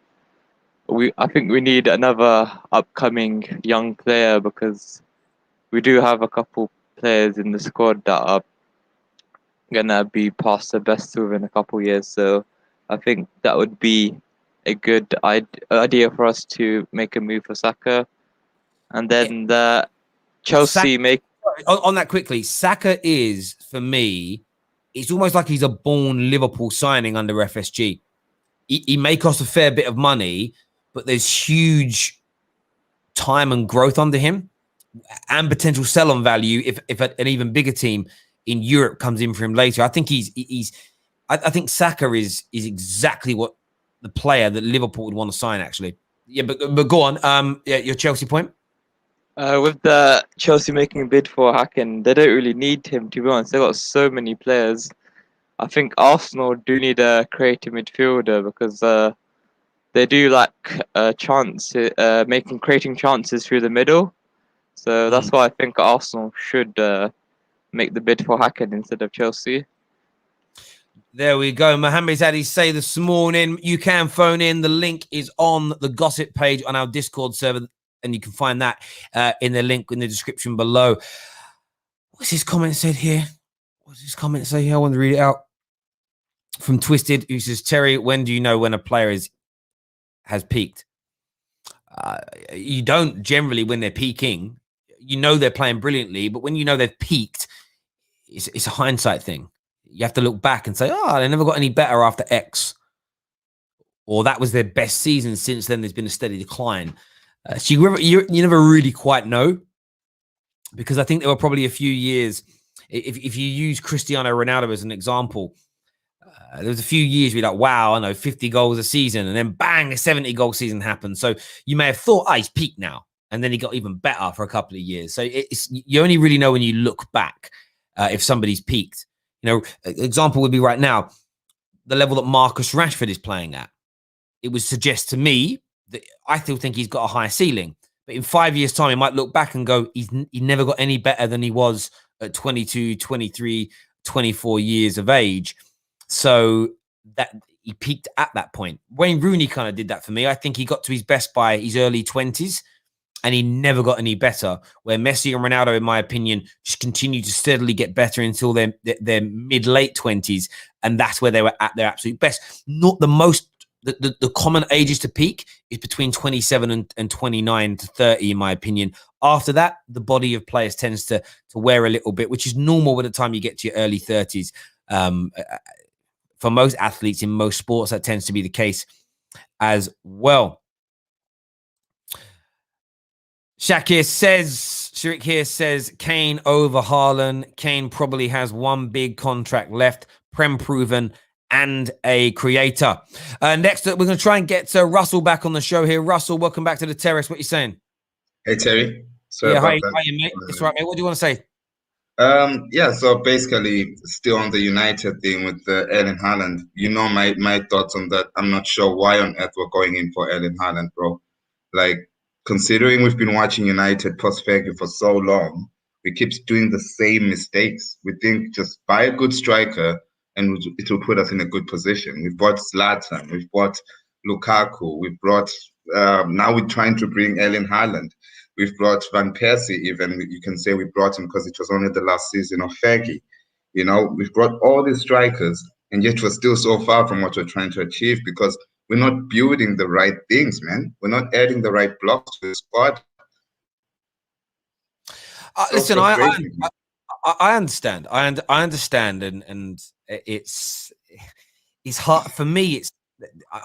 think we need another upcoming young player because we do have a couple players in the squad that are gonna be past the best within a couple years. So I think that would be a good idea for us to make a move for Saka, and then the Chelsea make. On that quickly, Saka is, for me, it's almost like he's a born Liverpool signing under FSG. He may cost a fair bit of money, but there's huge time and growth under him and potential sell-on value if an even bigger team in Europe comes in for him later. I think I think Saka is exactly what the player that Liverpool would want to sign, actually. Yeah, but go on. Yeah, your Chelsea point? With the Chelsea making a bid for Hakan, they don't really need him, to be honest. They've got so many players. I think Arsenal do need a creative midfielder because they do like creating chances through the middle. So that's why I think Arsenal should make the bid for Hakan instead of Chelsea. There we go. Mohamed Zadi say this morning, you can phone in. The link is on the gossip page on our Discord server, and you can find that in the link in the description below. What's his comment said here? What's his comment say here? I want to read it out. From Twisted, who says, Terry, when do you know when a player has peaked? You don't generally when they're peaking. You know they're playing brilliantly, but when you know they've peaked, it's a hindsight thing. You have to look back and say, oh, they never got any better after X. Or that was their best season. Since then, there's been a steady decline. So you never really quite know, because I think there were probably a few years, if you use Cristiano Ronaldo as an example, there was a few years where you're like, wow, I know, 50 goals a season, and then bang, a 70-goal season happened. So you may have thought, he's peaked now. And then he got even better for a couple of years. So you only really know when you look back if somebody's peaked. You know, example would be right now, the level that Marcus Rashford is playing at. It would suggest to me that I still think he's got a higher ceiling. But in 5 years' time, he might look back and go, he never got any better than he was at 22, 23, 24 years of age. So that he peaked at that point. Wayne Rooney kind of did that for me. I think he got to his best by his early 20s, and he never got any better. Where Messi and Ronaldo, in my opinion, just continued to steadily get better until their mid-late 20s, and that's where they were at their absolute best. Not the most. The common ages to peak is between 27 and 29 to 30, in my opinion. After that, the body of players tends to wear a little bit, which is normal by the time you get to your early 30s. For most athletes in most sports, that tends to be the case as well. Sharik here says, Kane over Haaland. Kane probably has one big contract left, Prem proven, and a creator. Next up, we're going to try and get Russell back on the show here. Russell, welcome back to the terrace. What are you saying? Hey, Terry. Hi, mate. That's right, mate. What do you want to say? Yeah, so basically, still on the United thing with Erling Haaland. You know my thoughts on that. I'm not sure why on earth we're going in for Erling Haaland, bro. Like, considering we've been watching United post-Fergie for so long, we keep doing the same mistakes. We think just buy a good striker and it will put us in a good position. We've bought Zlatan, we've bought Lukaku, we've brought, now we're trying to bring Erling Haaland. We've brought Van Persie even. You can say we brought him because it was only the last season of Fergie. You know, we've brought all these strikers, and yet we're still so far from what we're trying to achieve because we're not building the right things, man. We're not adding the right blocks to the squad. Listen, I understand. I understand, and it's hard for me.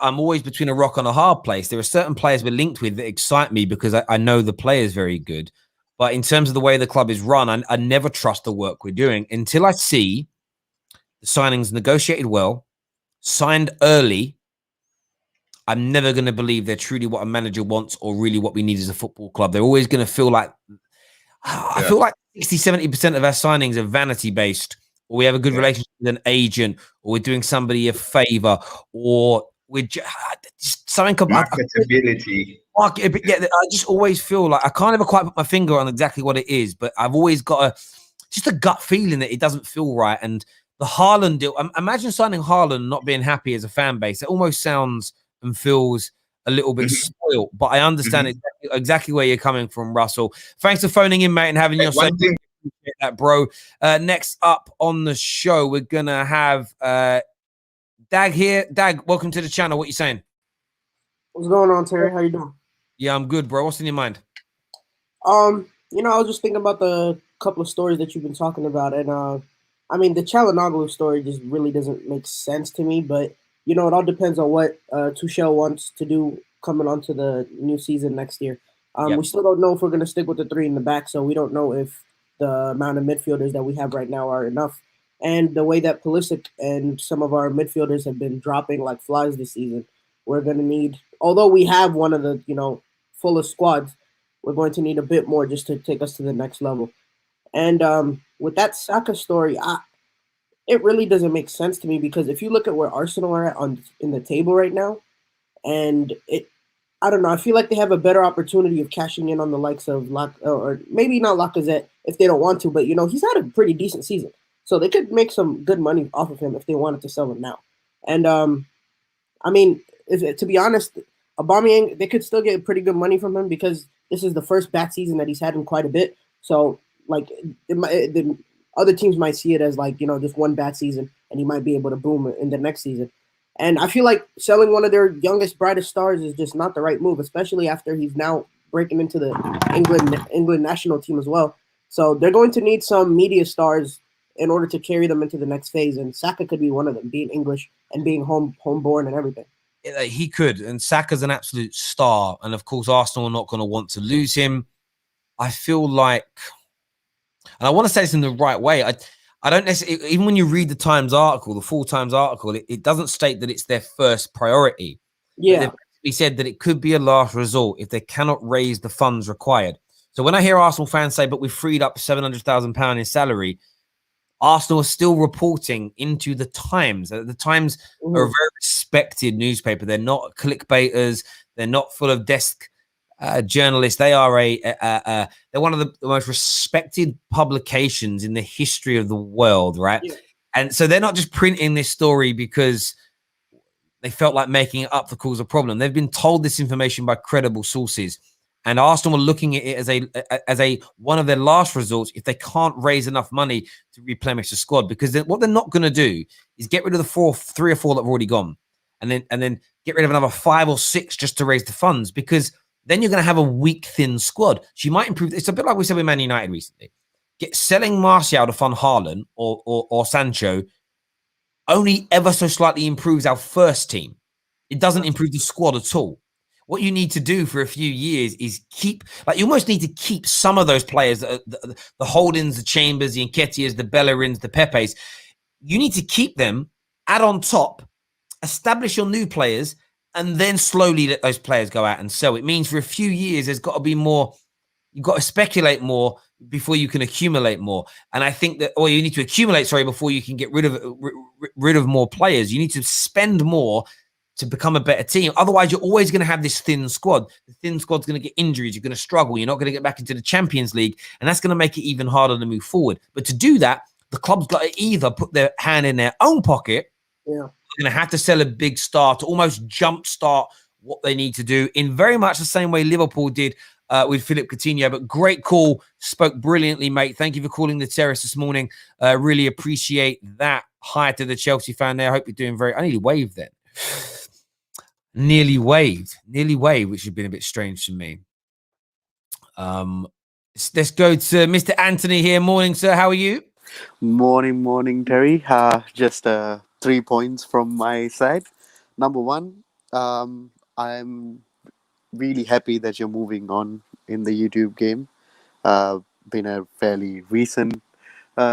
I'm always between a rock and a hard place. There are certain players we're linked with that excite me because I know the player is very good. But in terms of the way the club is run, I never trust the work we're doing until I see the signings negotiated well, signed early. I'm never going to believe they're truly what a manager wants or really what we need as a football club. They're always going to feel like, I feel like 60, 70% of our signings are vanity based, or we have a good relationship with an agent, or we're doing somebody a favor, or we're just something marketability. Yeah, I just always feel like I can't ever quite put my finger on exactly what it is, but I've always got just a gut feeling that it doesn't feel right. And the Haaland deal, imagine signing Haaland and not being happy as a fan base. It almost sounds and feels a little bit spoiled, but I understand exactly where you're coming from, Russell. Thanks for phoning in, mate, and having your say. appreciate that, bro. Next up on the show, we're gonna have Dag here. Dag, welcome to the channel. What you saying? What's going on, Terry? How you doing? Yeah, I'm good, bro. What's in your mind? I was just thinking about the couple of stories that you've been talking about, and I mean, the Calhanoglu story just really doesn't make sense to me. But it all depends on what Tuchel wants to do coming onto the new season next year. Yep. We still don't know if we're going to stick with the three in the back, so we don't know if the amount of midfielders that we have right now are enough. And the way that Pulisic and some of our midfielders have been dropping like flies this season, we're going to need, although we have one of the fullest squads, we're going to need a bit more just to take us to the next level. And with that Saka story, it really doesn't make sense to me, because if you look at where Arsenal are at in the table right now, and I don't know, I feel like they have a better opportunity of cashing in on the likes of or maybe not Lacazette if they don't want to, but he's had a pretty decent season, so they could make some good money off of him if they wanted to sell him now. And I mean, to be honest, Aubameyang, they could still get pretty good money from him, because this is the first bad season that he's had in quite a bit. So, like, the other teams might see it as, like, just one bad season, and he might be able to boom in the next season. And I feel like selling one of their youngest, brightest stars is just not the right move, especially after he's now breaking into the England national team as well. So they're going to need some media stars in order to carry them into the next phase, and Saka could be one of them, being English and being homeborn and everything. He could, and Saka's an absolute star, and of course Arsenal are not going to want to lose him. I feel like, and I want to say this in the right way, I don't necessarily, even when you read the Times article, the full Times article, it doesn't state that it's their first priority. Yeah. He said that it could be a last resort if they cannot raise the funds required. So when I hear Arsenal fans say, but we've freed up £700,000 in salary, Arsenal is still reporting into the Times. The Times are a very respected newspaper. They're not clickbaiters. They're not full of desk journalists. They are they're one of the most respected publications in the history of the world, right? Yeah. And so they're not just printing this story because they felt like making it up to cause a problem. They've been told this information by credible sources. And Arsenal are looking at it as a one of their last resorts if they can't raise enough money to replenish the squad. Because what they're not going to do is get rid of the 3 or 4 that have already gone, and then get rid of another 5 or 6 just to raise the funds. Because then you're going to have a weak, thin squad. So you might improve. It's a bit like we said with Man United recently. Selling Martial to fund Haaland or Sancho only ever so slightly improves our first team. It doesn't improve the squad at all. What you need to do for a few years is you almost need to keep some of those players, the Holdings, the Chambers, the Nketiahs, the Bellerins, the Pepes. You need to keep them, add on top, establish your new players, and then slowly let those players go out and sell. It means for a few years, there's got to be more. You've got to speculate more before you can accumulate more. And I think that, or you need to accumulate, before you can get rid of more players. You need to spend more to become a better team. Otherwise, you're always going to have this thin squad. The thin squad's going to get injuries. You're going to struggle. You're not going to get back into the Champions League. And that's going to make it even harder to move forward. But to do that, the club's got to either put their hand in their own pocket. Yeah. They're going to have to sell a big star to almost jumpstart what they need to do in very much the same way Liverpool did with Philippe Coutinho. But great call. Spoke brilliantly, mate. Thank you for calling the terrace this morning. Really appreciate that. Hi to the Chelsea fan there. I hope you're doing I nearly waved then. Nearly waved, which has been a bit strange to me. Let's go to Mr. Anthony here. Morning, sir. How are you? Morning, Terry. Just 3 points from my side. Number one, I'm really happy that you're moving on in the YouTube game. Been a fairly recent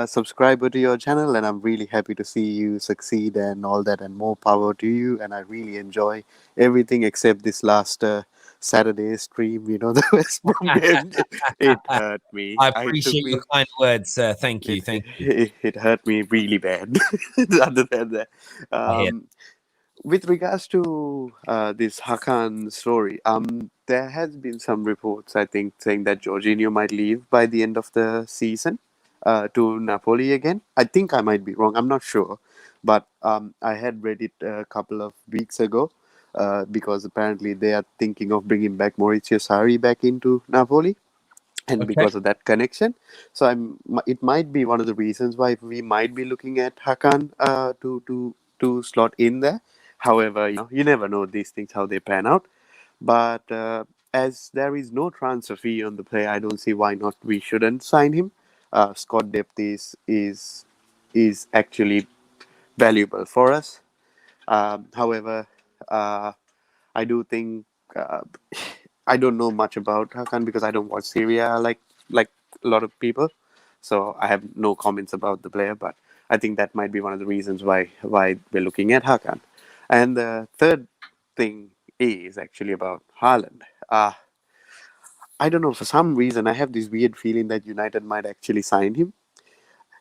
subscriber to your channel, and I'm really happy to see you succeed and all that, and more power to you. And I really enjoy everything except this last Saturday stream, the West Brom game. It hurt me. I appreciate your kind words, sir. Thank you. It hurt me really bad. Other than that, with regards to this Hakan story, there has been some reports, I think, saying that Jorginho might leave by the end of the season to Napoli again. I think I might be wrong. I'm not sure. But I had read it a couple of weeks ago because apparently they are thinking of bringing back Maurizio Sarri back into Napoli. and Okay. because of that connection. So it might be one of the reasons why we might be looking at Hakan to slot in there. However, you never know these things how they pan out. But as there is no transfer fee on the player, I don't see why not we shouldn't sign him. Squad depth is actually valuable for us. However, I do think I don't know much about Hakan because I don't watch Syria like a lot of people. So I have no comments about the player, but I think that might be one of the reasons why we're looking at Hakan. And the third thing is actually about Haaland. I don't know, for some reason I have this weird feeling that United might actually sign him.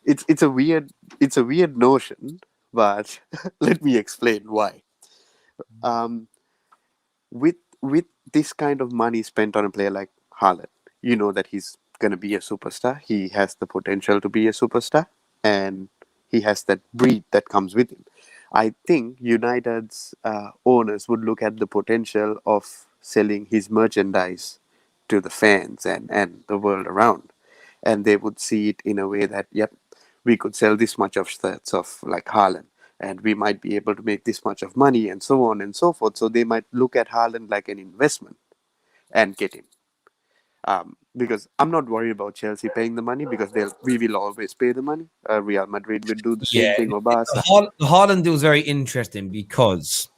It's a weird notion, but let me explain why. With this kind of money spent on a player like Haaland, you know that he's going to be a superstar. He has the potential to be a superstar, and he has that breed that comes with him. I think United's owners would look at the potential of selling his merchandise to the fans and the world around, and they would see it in a way that, yep, we could sell this much of shirts of like Haaland, and we might be able to make this much of money, and so on and so forth. So they might look at Haaland like an investment and get him. Because I'm not worried about Chelsea paying the money, because we will always pay the money. Real Madrid will do the same thing, or Barca. The Haaland deal is very interesting because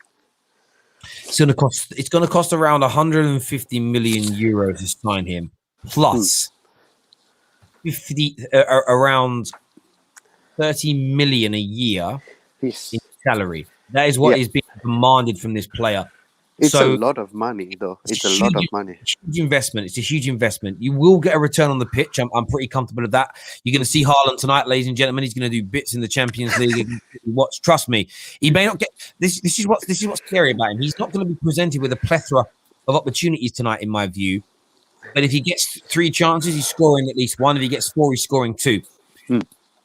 it's going to cost around 150 million euros to sign him, plus 50 around 30 million a year Yes. in salary. That is what is being demanded from this player. It's a lot of money, though. It's a lot of money. Huge investment. It's a huge investment. You will get a return on the pitch. I'm pretty comfortable with that. You're going to see Haaland tonight, ladies and gentlemen. He's going to do bits in the Champions League. Watch, trust me. He may not get this. This is what's scary about him. He's not going to be presented with a plethora of opportunities tonight, in my view. But if he gets 3 chances, he's scoring at least 1. If he gets 4, he's scoring 2.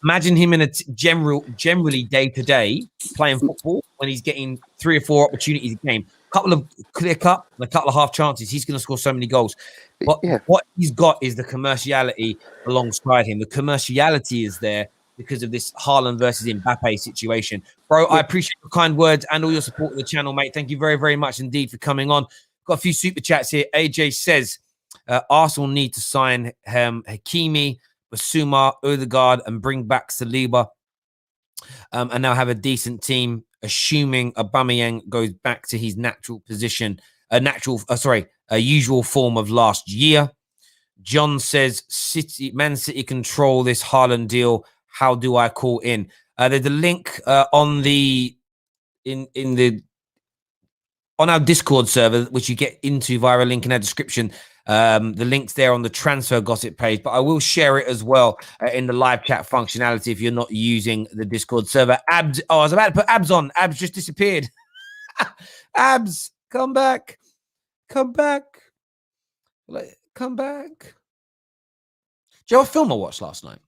Imagine him in a generally day-to-day playing football when he's getting 3 or 4 opportunities a game. A couple of clear cut and a couple of half chances. He's going to score so many goals. But what he's got is the commerciality alongside him. The commerciality is there because of this Haaland versus Mbappe situation. Bro, I appreciate your kind words and all your support of the channel, mate. Thank you very, very much indeed for coming on. Got a few super chats here. AJ says Arsenal need to sign Hakimi, Basuma, Odegaard, and bring back Saliba, and now have a decent team, assuming Aubameyang goes back to his natural position, a usual form of last year. John says Man City control this Haaland deal. How do I call in? There's a link on our Discord server, which you get into via a link in our description. The link's there on the transfer gossip page, but I will share it as well in the live chat functionality if you're not using the Discord server. Abs, I was about to put Abs on. Abs just disappeared. Abs, come back. Come back. Come back. Do you know what film I watched last night?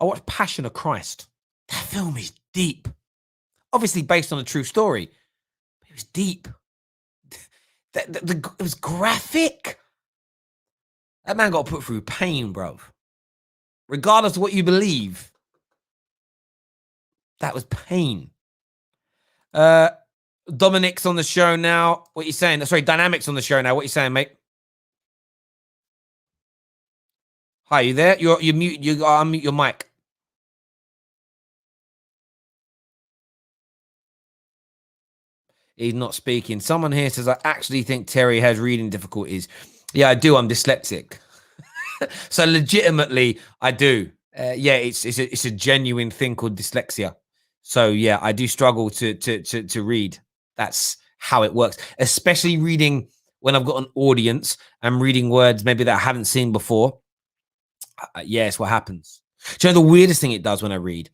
I watched Passion of Christ. That film is deep. Obviously based on a true story. But it was deep. It was graphic. That man got put through pain, bro. Regardless of what you believe, that was pain. Dominic's on the show now. What are you saying? Sorry, Dynamic's on the show now. What are you saying, mate? Hi, you there? You're mute. You unmute your mic. He's not speaking. Someone here says, I actually think Terry has reading difficulties. Yeah, I do. I'm dyslexic. So legitimately, I do. Yeah, it's a genuine thing called dyslexia. So yeah, I do struggle to read. That's how it works. Especially reading when I've got an audience. I'm reading words maybe that I haven't seen before. Yeah, it's what happens. Do you know the weirdest thing it does when I read?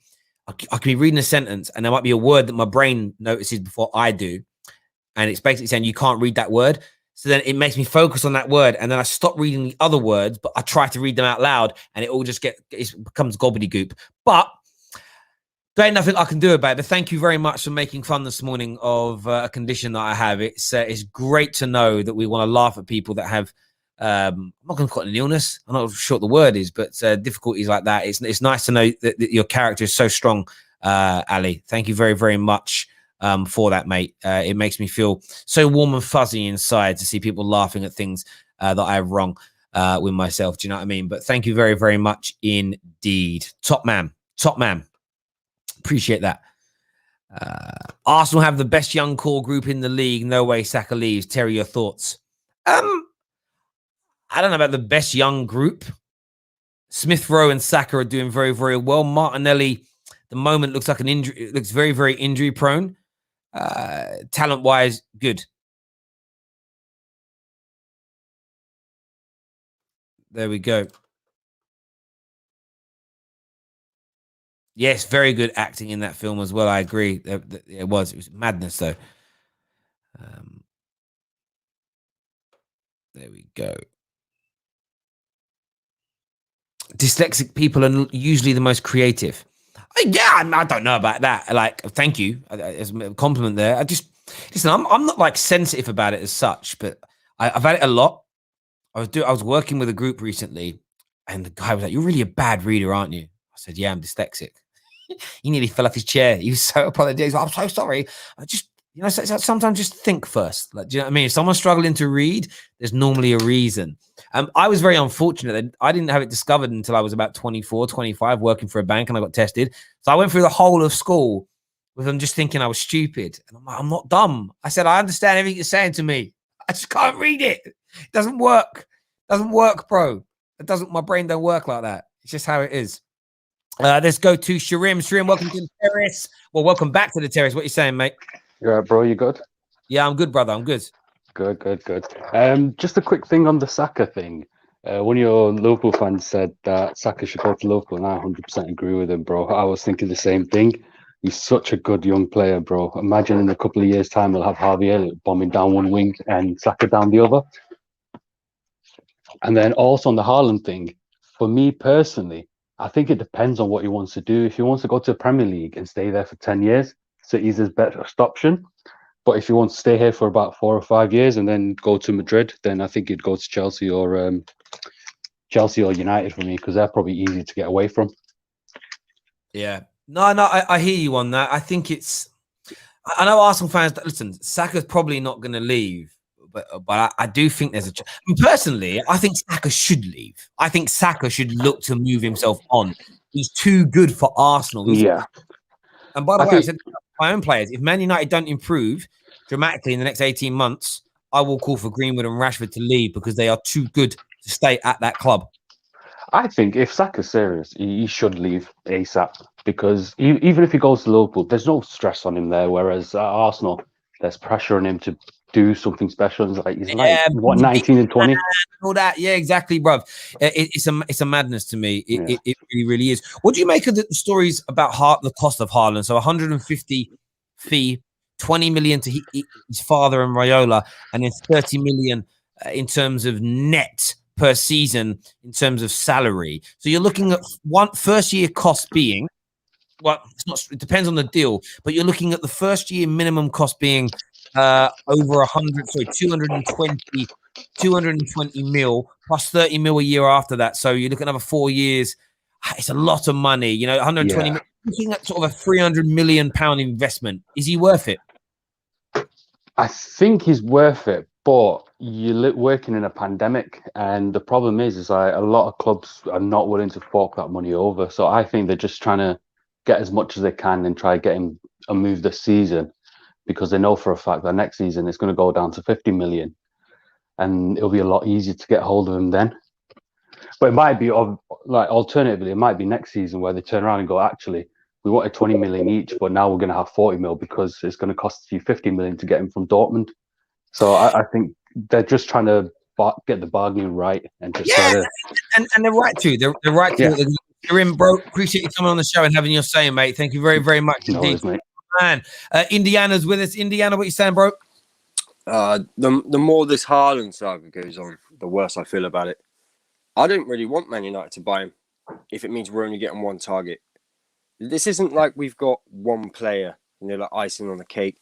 I can be reading a sentence and there might be a word that my brain notices before I do. And it's basically saying you can't read that word. So then it makes me focus on that word. And then I stop reading the other words, but I try to read them out loud and it all just becomes gobbledygook. But there ain't nothing I can do about it. But thank you very much for making fun this morning of a condition that I have. It's great to know that we want to laugh at people that have I'm not going to call it an illness. I'm not sure what the word is, but difficulties like that. It's nice to know that your character is so strong, Ali. Thank you very, very much for that, mate. It makes me feel so warm and fuzzy inside to see people laughing at things that I have wrong with myself. Do you know what I mean? But thank you very, very much indeed. Top man. Appreciate that. Arsenal have the best young core group in the league. No way Saka leaves. Terry, your thoughts? I don't know about the best young group. Smith Rowe and Saka are doing very, very well. Martinelli, the moment looks like an injury. Looks very, very injury prone. Talent wise, good. There we go. Yes, very good acting in that film as well. I agree. It was madness though. There we go. Dyslexic people are usually the most creative. Yeah, I don't know about that. Like, thank you. As a compliment there. Listen, I'm not like sensitive about it as such, but I've had it a lot. I was working with a group recently, and the guy was like, "You're really a bad reader, aren't you?" I said, "Yeah, I'm dyslexic." He nearly fell off his chair. He was so apologetic. Like, I'm so sorry. I just, sometimes just think first. Like, do you know what I mean? If someone's struggling to read, there's normally a reason. I was very unfortunate that I didn't have it discovered until I was about 24, 25, working for a bank, and I got tested. So I went through the whole of school with them just thinking I was stupid. And I'm like, I'm not dumb. I said, I understand everything you're saying to me. I just can't read it. It doesn't work. It doesn't work, bro. My brain don't work like that. It's just how it is. Let's go to Sharim. Sharim, welcome to the terrace. Well, welcome back to the terrace. What are you saying, mate? Yeah, bro, you good? Yeah, I'm good, brother. I'm good. Good. Just a quick thing on the Saka thing. One of your Liverpool fans said that Saka should go to Liverpool, and I 100% agree with him, bro. I was thinking the same thing. He's such a good young player, bro. Imagine in a couple of years' time, we'll have Harvey Elliott bombing down one wing and Saka down the other. And then also on the Haaland thing, for me personally, I think it depends on what he wants to do. If he wants to go to the Premier League and stay there for 10 years, City's his best option. But if he wants to stay here for about 4 or 5 years and then go to Madrid, then I think he'd go to Chelsea or United for me, because they're probably easy to get away from. Yeah. No, I hear you on that. I think I know Arsenal fans, listen, Saka's probably not going to leave. But I do think there's personally, I think Saka should leave. I think Saka should look to move himself on. He's too good for Arsenal. Yeah. And by the way, I said to my own players, if Man United don't improve dramatically in the next 18 months, I will call for Greenwood and Rashford to leave because they are too good to stay at that club. I think if Saka's serious, he should leave ASAP, because even if he goes to Liverpool, there's no stress on him there. Whereas at Arsenal, there's pressure on him to do something special. He's like what, 19 and 20? All that, yeah, exactly, bruv. It's a madness to me. It really, really is. What do you make of the stories about the cost of Haaland? So 150 fee, 20 million to his father and Raiola, and then 30 million in terms of net per season in terms of salary. So you're looking at first year cost being, well, it depends on the deal, but you're looking at the first year minimum cost being over 220 mil plus 30 mil a year after that. So you look at another 4 years. It's a lot of money, 120 mil, looking at sort of a 300 million pound investment. Is he worth it? I think he's worth it, but you're working in a pandemic, and the problem is like a lot of clubs are not willing to fork that money over. So I think they're just trying to get as much as they can and try to get him a move this season, because they know for a fact that next season it's going to go down to 50 million, and it'll be a lot easier to get hold of him then. But it might be alternatively, it might be next season where they turn around and go, actually, we wanted 20 million each, but now we're going to have 40 mil because it's going to cost you 50 million to get him from Dortmund. So I think they're just trying to get the bargaining right and just try to... and they're right to. They're right to. Yeah. You're in, bro. Appreciate you coming on the show and having your say, mate. Thank you very, very much indeed. Mate. Man, Indiana's with us. Indiana, what you saying, bro? The more this Haaland saga goes on, the worse I feel about it. I don't really want Man United to buy him if it means we're only getting one target. This isn't like we've got one player, like icing on the cake.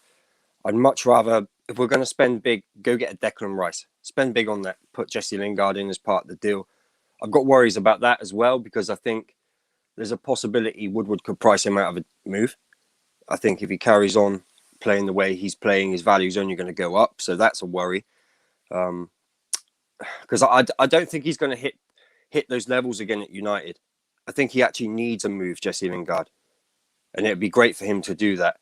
I'd much rather if we're going to spend big, go get a Declan Rice. Spend big on that. Put Jesse Lingard in as part of the deal. I've got worries about that as well because I think there's a possibility Woodward could price him out of a move. I think if he carries on playing the way he's playing, his value is only going to go up. So that's a worry. Because I don't think he's going to hit those levels again at United. I think he actually needs a move, Jesse Lingard. And it'd be great for him to do that.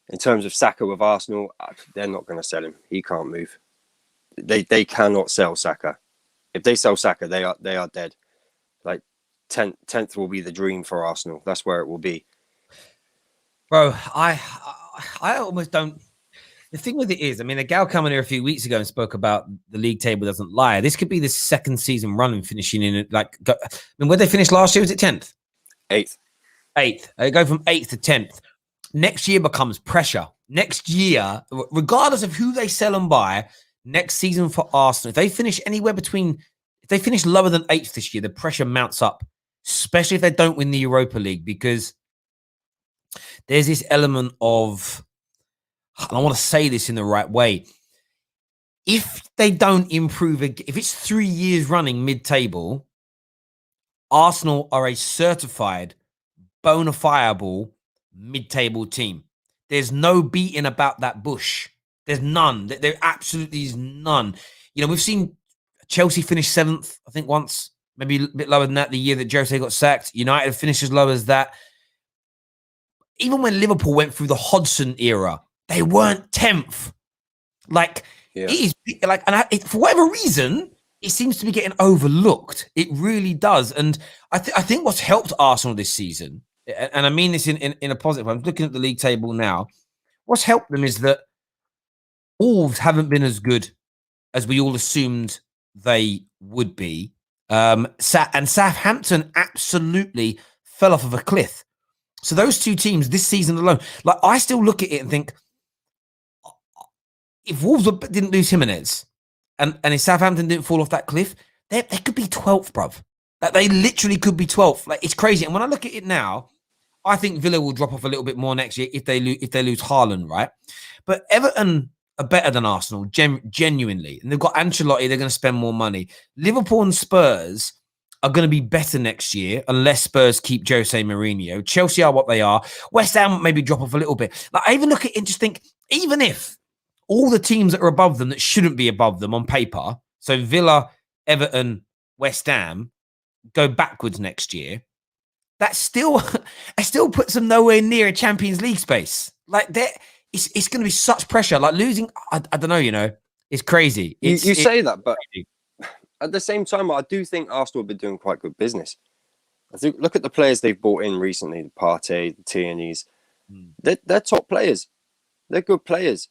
In terms of Saka with Arsenal, they're not going to sell him. He can't move. They cannot sell Saka. If they sell Saka, they are dead. Like 10th will be the dream for Arsenal. That's where it will be. Bro, I almost don't. The thing with it is, I mean, a gal coming here a few weeks ago and spoke about the league table doesn't lie. This could be the second season run and finishing in it. Like, I mean, where they finished last year, was it 10th? 8th. They go from 8th to 10th. Next year becomes pressure. Next year, regardless of who they sell and buy, next season for Arsenal, if they finish anywhere between, if they finish lower than 8th this year, the pressure mounts up, especially if they don't win the Europa League, because there's this element of, and I want to say this in the right way, if they don't improve, if it's 3 years running mid-table, Arsenal are a certified, bona fiable mid-table team. There's no beating about that bush. There's none. There absolutely is none. You know, we've seen Chelsea finish 7th, I think once, maybe a bit lower than that the year that Jose got sacked. United finished as low as that. Even when Liverpool went through the Hodgson era, they weren't 10th. Like, it is like, and for whatever reason, it seems to be getting overlooked. It really does. And I think what's helped Arsenal this season, and I mean this in a positive way, I'm looking at the league table now, what's helped them is that Wolves haven't been as good as we all assumed they would be. And Southampton absolutely fell off of a cliff. So those two teams this season alone, like, I still look at it and think, if Wolves didn't lose Jimenez and if Southampton didn't fall off that cliff, they could be 12th, bruv. Like, they literally could be 12th. Like, it's crazy. And when I look at it now, I think Villa will drop off a little bit more next year if they lose Haaland, right? But Everton are better than Arsenal, genuinely. And they've got Ancelotti, they're going to spend more money. Liverpool and Spurs are going to be better next year unless Spurs keep Jose Mourinho. Chelsea are what they are. West Ham maybe drop off a little bit. Like, I even look at it and just think, even if all the teams that are above them that shouldn't be above them on paper, so Villa, Everton, West Ham, go backwards next year, that still puts them nowhere near a Champions League space. Like, it's going to be such pressure. Like, losing, I don't know, you know, it's crazy. You say that, but at the same time, I do think Arsenal have been doing quite good business. I think, look at the players they've bought in recently, the Partey, the Tierney's. They're top players. They're good players.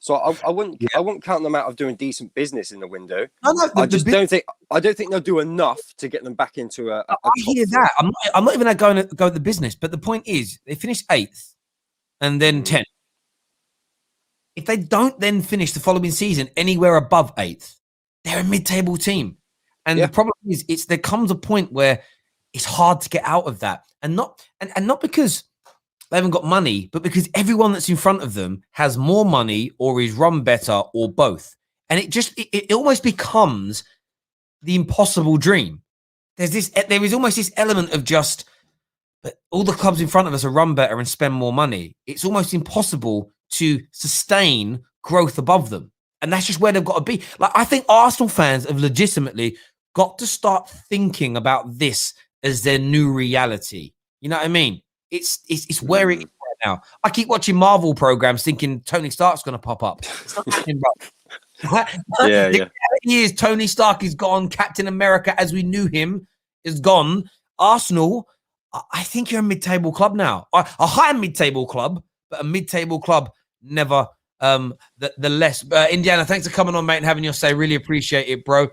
So I wouldn't count them out of doing decent business in the window. I don't think they'll do enough to get them back into a I hear that. I'm not even going to go with the business, but the point is they finished 8th and then 10th. If they don't then finish the following season anywhere above 8th, they're a mid-table team. And the problem is there comes a point where it's hard to get out of that. And not because they haven't got money, but because everyone that's in front of them has more money or is run better or both. And it almost becomes the impossible dream. There is almost this element of just, but all the clubs in front of us are run better and spend more money. It's almost impossible to sustain growth above them. And that's just where they've got to be. Like, I think Arsenal fans have legitimately got to start thinking about this as their new reality. You know what I mean? It's where it is right now. I keep watching Marvel programs thinking Tony Stark's going to pop up. It's not happening, bro. The reality is Tony Stark is gone. Captain America, as we knew him, is gone. Arsenal, I think you're a mid-table club now. A high mid-table club, but a mid-table club never the less. Indiana, thanks for coming on, mate, and having your say. Really appreciate it, bro.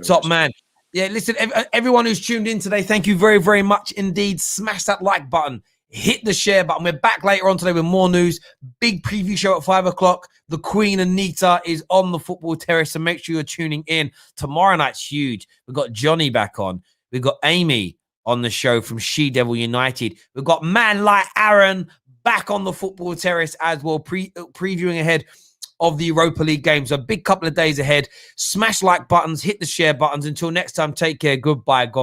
Top man. Yeah, listen, everyone who's tuned in today, thank you very, very much indeed. Smash that like button. Hit the share button. We're back later on today with more news. Big preview show at 5 o'clock. The Queen Anita is on the football terrace, so make sure you're tuning in. Tomorrow night's huge. We've got Johnny back on. We've got Amy on the show from She Devil United. We've got man like Aaron back on the football terrace as well, previewing ahead of the Europa League games. A big couple of days ahead. Smash like buttons, hit the share buttons. Until next time, take care. Goodbye. God